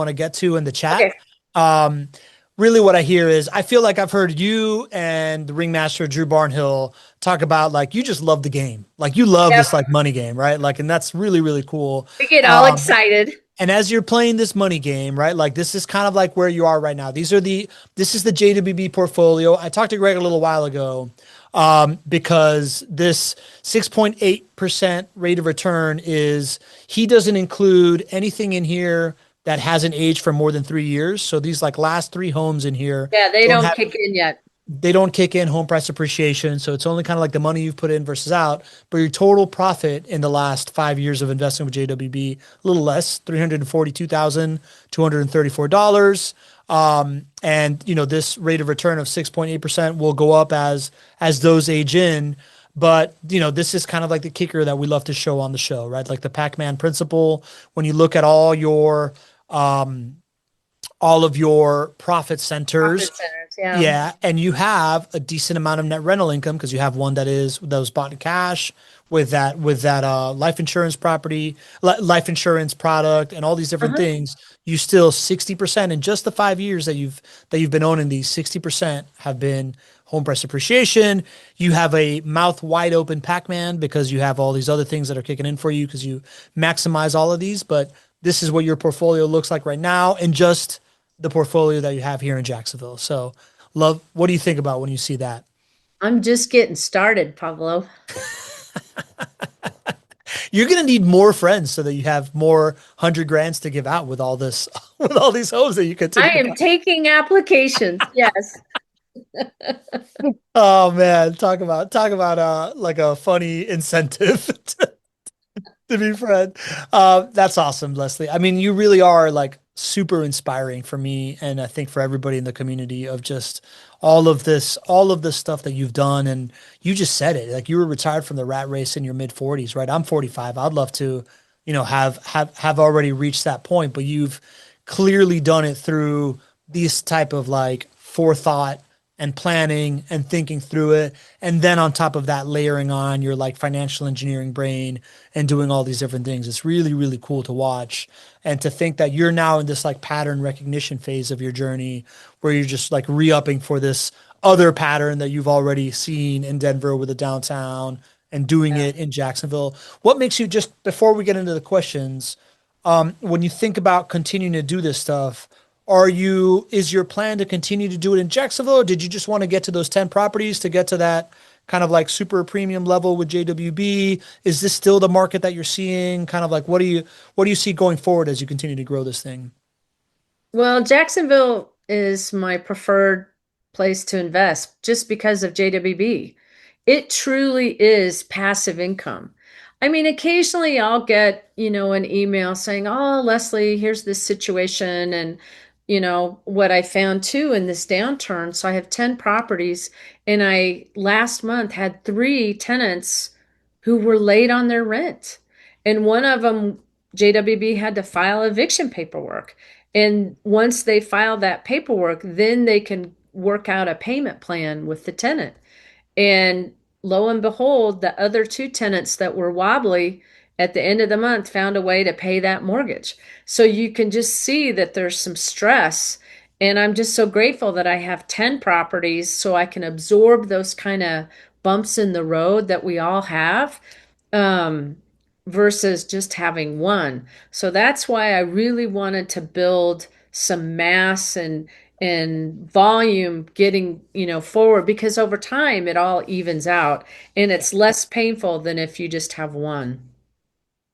to get to in the chat. Okay. Um, Really what I hear is I feel like I've heard you and the ringmaster Drew Barnhill talk about like you just love the game. Like you love Yep. this like money game, right? Like and that's really really cool. We get all Um, excited. and as you're playing this money game, right? Like this is kind of like where you are right now. This is the JWB portfolio. I talked to Greg a little while ago because this 6.8% rate of return is he doesn't include anything in here that hasn't aged for more than 3 years. So these like last three homes in here Yeah, they don't don't have kick in yet. they don't kick in home price appreciation. So it's only kind of like the money you've put in versus out. But your total profit in the last 5 years of investing with JWB, a little less, $342,234. And this rate of return of 6.8% will go up as those age in. But this is kind of like the kicker that we love to show on the show, right? Like the Pac-Man principle. When you look at all of your profit centers. Profit centers. Yeah. Yeah, and you have a decent amount of net rental income because you have one that was bought in cash with that life insurance life insurance product, and all these different Uh-huh. things. You still 60% in just the 5 years that you've been owning these. 60% have been home price appreciation. You have a mouth wide open Pac-Man because you have all these other things that are kicking in for you because you maximize all of these. But this is what your portfolio looks like right now, and just the portfolio that you have here in Jacksonville. So love, what do you think about when you see that? I'm just getting started, Pablo. You're going to need more friends so that you have more 100 grands to give out with all this, with all these homes that you I continue to am buy. taking applications. Yes. Oh man, talk about like a funny incentive to be friend. That's awesome, Leslie. I mean, you really are like super inspiring for me, and I think for everybody in the community of just all of this stuff that you've done. And you just said it, like you were retired from the rat race in your mid 40s, right? I'm 45. I'd love to, have already reached that point, but you've clearly done it through these type of like forethought and planning and thinking through it. And then on top of that, layering on your like financial engineering brain and doing all these different things. It's really, really cool to watch. And to think that you're now in this like pattern recognition phase of your journey where you're just like re-upping for this other pattern that you've already seen in Denver with the downtown and doing Yeah. it in Jacksonville. What makes you, just before we get into the questions, when you think about continuing to do this stuff, is your plan to continue to do it in Jacksonville, or did you just want to get to those 10 properties to get to that kind of like super premium level with JWB? Is this still the market that you're seeing? Kind of like what do you see going forward as you continue to grow this thing? Well, Jacksonville is my preferred place to invest just because of JWB. It truly is passive income. I mean, occasionally I'll get, an email saying, "Oh, Leslie, here's this situation." And, what I found too in this downturn. So I have 10 properties, and I last month had three tenants who were late on their rent. And one of them, JWB had to file eviction paperwork. And once they file that paperwork, then they can work out a payment plan with the tenant. And lo and behold, the other two tenants that were wobbly at the end of the month found a way to pay that mortgage. So you can just see that there's some stress. And I'm just so grateful that I have 10 properties so I can absorb those kind of bumps in the road that we all have, um, versus just having one. So that's why I really wanted to build some mass and volume getting, forward, because over time it all evens out and it's less painful than if you just have one.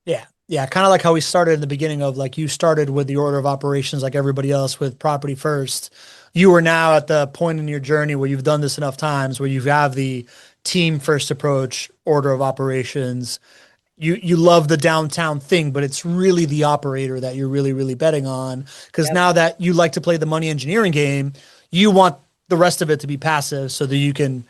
Yeah. Yeah. Kind of like how we started in the beginning of like you started with the order of operations like everybody else with property first. You are now at the point in your journey where you've done this enough times where you have the team first approach, order of operations. You love the downtown thing, but it's really the operator that you're really, really betting on. Because Yep. now that you like to play the money engineering game, you want the rest of it to be passive so that you can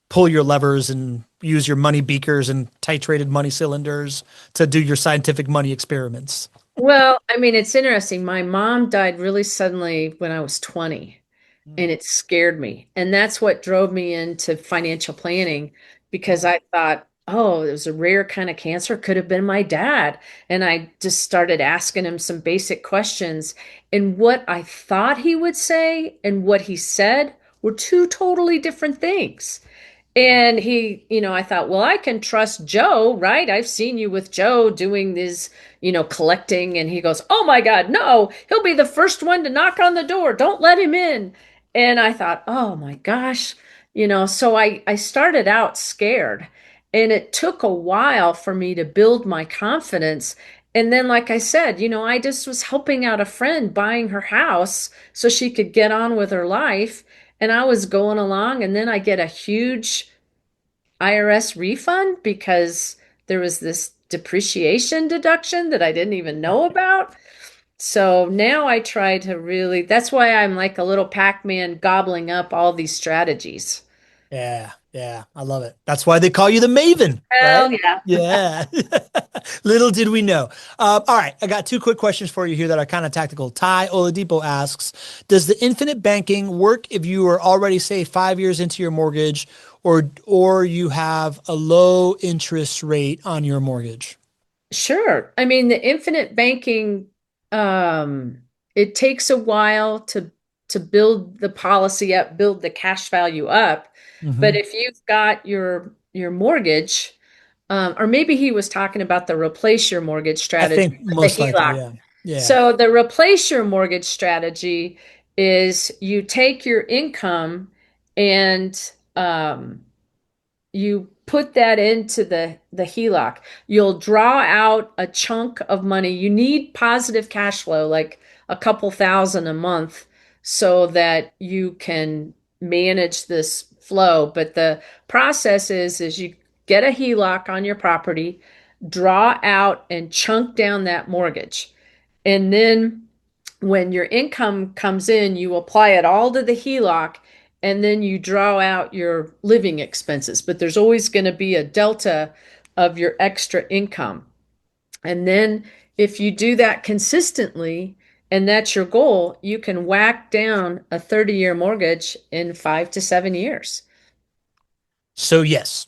pull your levers and use your money beakers and titrated money cylinders to do your scientific money experiments. Well, I mean, it's interesting. My mom died really suddenly when I was 20, and it scared me. And that's what drove me into financial planning, because Mm. I thought, oh, it was a rare kind of cancer. Could have been my dad. And I just started asking him some basic questions. And what I thought he would say and what he said were two totally different things. And he, I thought, well, I can trust Joe, right? I've seen you with Joe doing this, collecting. And he goes, oh my God, no, he'll be the first one to knock on the door. Don't let him in. And I thought, oh my gosh, so I started out scared. And it took a while for me to build my confidence. And then, like I said, I just was helping out a friend buying her house so she could get on with her life. And I was going along, and then I get a huge IRS refund because there was this depreciation deduction that I didn't even know about. So now I try to really, that's why I'm like a little Pac-Man gobbling up all these strategies. Yeah, yeah, I love it. That's why they call you the Maven, right? Hell yeah. Yeah. Little did we know. All right, I got two quick questions for you here that are kind of tactical. Ty Oladipo asks, does the infinite banking work if you are already, say, 5 years into your mortgage, or you have a low interest rate on your mortgage? Sure. I mean, the infinite banking, it takes a while to build the policy up, build the cash value up. But Hmm. if you've got your mortgage, or maybe he was talking about the replace your mortgage I strategy, think the most likely, HELOC. yeah. Yeah. So the replace your mortgage strategy is you take your income and you put that into the HELOC. You'll draw out a chunk of money. You need positive cash flow, like a couple thousand a month, so that you can manage this flow. But the process is you get a HELOC on your property, draw out and chunk down that mortgage. And then when your income comes in, you apply it all to the HELOC, and then you draw out your living expenses. But there's always going to be a delta of your extra income. And then if you do that consistently, and that's your goal, you can whack down a 30-year mortgage in 5 to 7 years. So yes.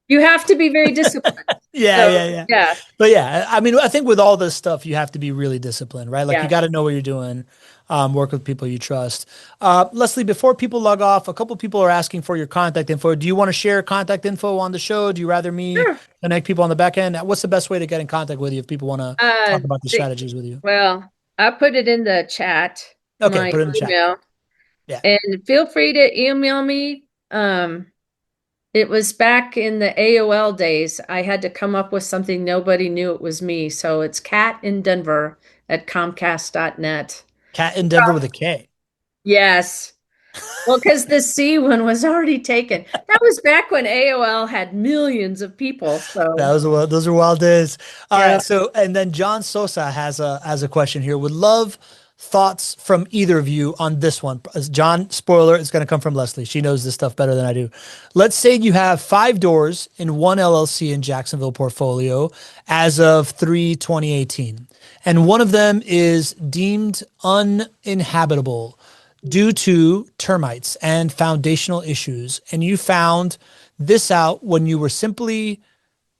You have to be very disciplined. Yeah, So, yeah, yeah. yeah, But yeah, I mean, I think with all this stuff, you have to be really disciplined, right? Like you yeah. got to know what you're doing, work with people you trust. Leslie, before people log off, a couple people are asking for your contact info. Do you want to share contact info on the show? Do you rather me Sure. connect people on the back end? What's the best way to get in contact with you if people want to Uh, talk about the the, strategies with you? well, I put it in the chat, Okay, my put it in the chat. email. Yeah. And feel free to email me. It was back in the AOL days. I had to come up with something nobody knew it was me. So it's Cat in Denver at Comcast.net. Cat in Denver with a K. Yes. Well, because the C one was already taken. That was back when AOL had millions of people. That So, was those are wild days. All yeah. right, so and then John Sosa has a question here. Would love thoughts from either of you on this one. John, spoiler, it's going to come from Leslie. She knows this stuff better than I do. Let's say you have 5 doors in one LLC in Jacksonville portfolio as of 3/2018, and one of them is deemed uninhabitable due to termites and foundational issues, and you found this out when you were simply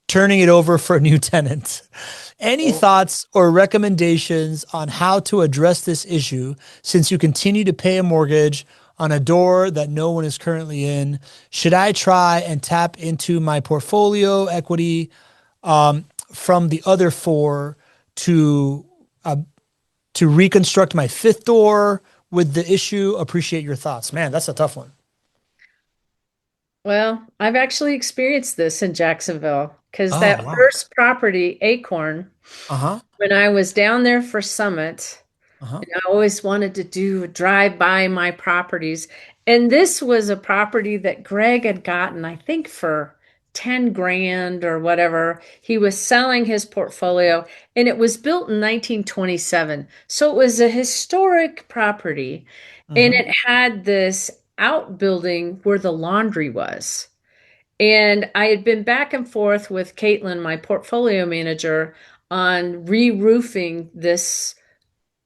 turning it over for a new tenant. Any thoughts or recommendations on how to address this issue since you continue to pay a mortgage on a door that no one is currently in? Should I try and tap into my portfolio equity from the other four to uh, to reconstruct my fifth door with the issue? Appreciate your thoughts. Man, that's a tough one. Well, I've actually experienced this in Jacksonville because Oh, that wow. first property, Acorn, Uh-huh. when I was down there for Summit, Uh-huh. and I always wanted to do drive by my properties. And this was a property that Greg had gotten, I think, for 10 grand or whatever. He was selling his portfolio, and it was built in 1927. So it was a historic property, and Mm-hmm. it had this outbuilding where the laundry was. And I had been back and forth with Caitlin, my portfolio manager, on re-roofing this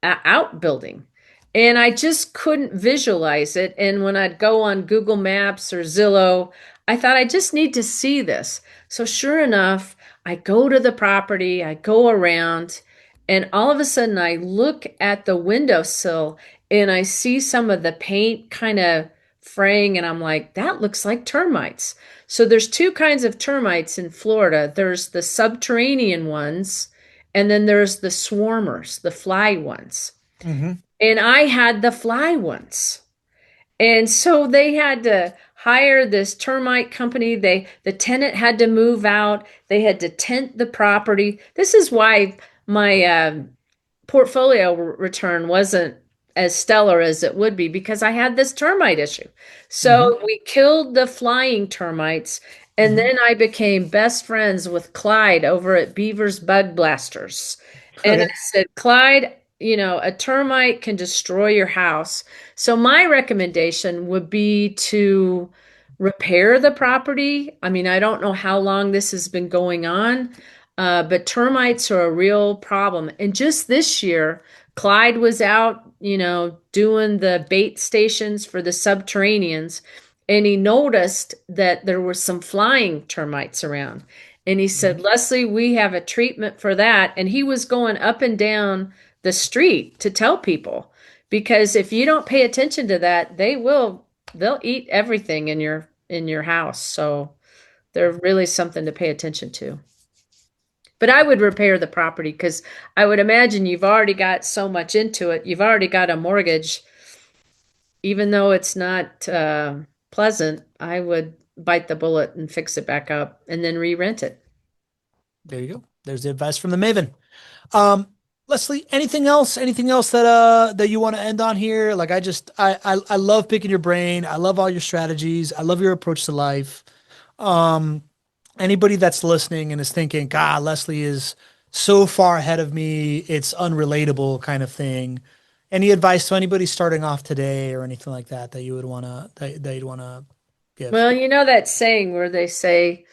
outbuilding. And I just couldn't visualize it. And when I'd go on Google Maps or Zillow, I thought I just need to see this. So sure enough, I go to the property, I go around, and all of a sudden I look at the windowsill and I see some of the paint kind of fraying, and I'm like, that looks like termites. So there's two kinds of termites in Florida. There's the subterranean ones, and then there's the swarmers, the fly ones. Mm-hmm. And I had the fly ones. And so they had to hire this termite company. The tenant had to move out. They had to tent the property. This is why my portfolio return wasn't as stellar as it would be because I had this termite issue. Mm-hmm. So we killed the flying termites, and Mm-hmm. then I became best friends with Clyde over at Beaver's Bug Blasters. And I Okay. said, Clyde, a termite can destroy your house. So my recommendation would be to repair the property. I mean, I don't know how long this has been going on, but termites are a real problem. And just this year, Clyde was out, doing the bait stations for the subterraneans, and he noticed that there were some flying termites around. And he said, Mhm. Leslie, we have a treatment for that. And he was going up and down the street to tell people because if you don't pay attention to that, they'll eat everything in your house. So they're really something to pay attention to. But I would repair the property because I would imagine you've already got so much into it. You've already got a mortgage. Even though it's not pleasant, I would bite the bullet and fix it back up and then re-rent it. There you go. There's the advice from the Maven. Um, Leslie, anything else? Anything else that that you want to end on here? Like I love picking your brain. I love all your strategies. I love your approach to life. Um, Anybody that's listening and is thinking, God, Leslie is so far ahead of me, it's unrelatable kind of thing. Any advice to anybody starting off today or anything like that that you would wanna that you'd wanna give? Well, you know that saying where they say,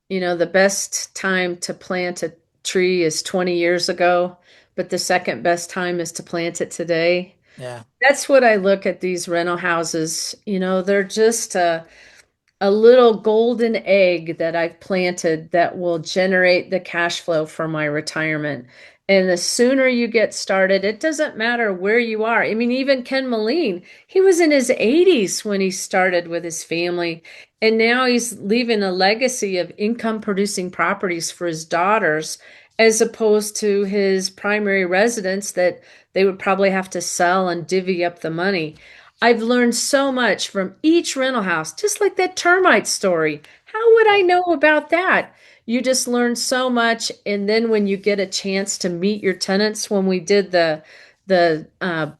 the best time to plant a tree is 20 years ago, but the second best time is to plant it today. Yeah. That's what I look at these rental houses. They're just a little golden egg that I've planted that will generate the cash flow for my retirement. And the sooner you get started, it doesn't matter where you are. I mean, even Ken Moline, he was in his 80s when he started with his family. And now he's leaving a legacy of income producing properties for his daughters, as opposed to his primary residence that they would probably have to sell and divvy up the money. I've learned so much from each rental house, just like that termite story. How would I know about that? You just learn so much. And then when you get a chance to meet your tenants, when we did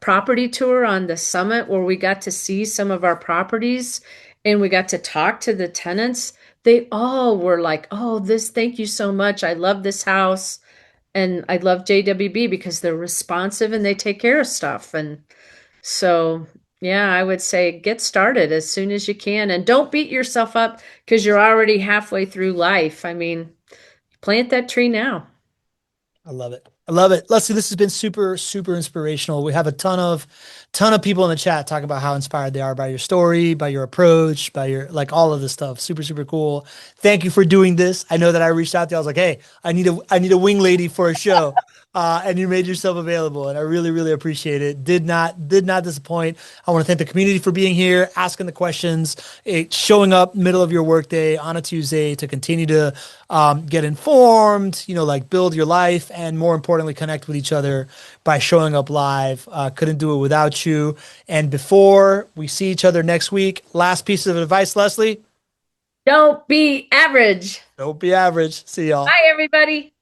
property tour on the summit where we got to see some of our properties and we got to talk to the tenants, they all were like, "Oh, thank you so much. I love this house." And I love JWB because they're responsive and they take care of stuff. And so, yeah, I would say get started as soon as you can and don't beat yourself up because you're already halfway through life. I mean, plant that tree now. I love it. I love it. Leslie, this has been super, super inspirational. We have a ton of people in the chat talking about how inspired they are by your story, by your approach, by your like all of this stuff. Super, super cool. Thank you for doing this. I know that I reached out to you. I was like, hey, I need a wing lady for a show. And you made yourself available, and I really, really appreciate it. Did not disappoint. I want to thank the community for being here, asking the questions, showing up middle of your workday on a Tuesday to continue to get informed, like build your life, and more importantly, connect with each other by showing up live. Couldn't do it without you. And before we see each other next week, last piece of advice, Leslie. Don't be average. Don't be average. See y'all. Bye, everybody.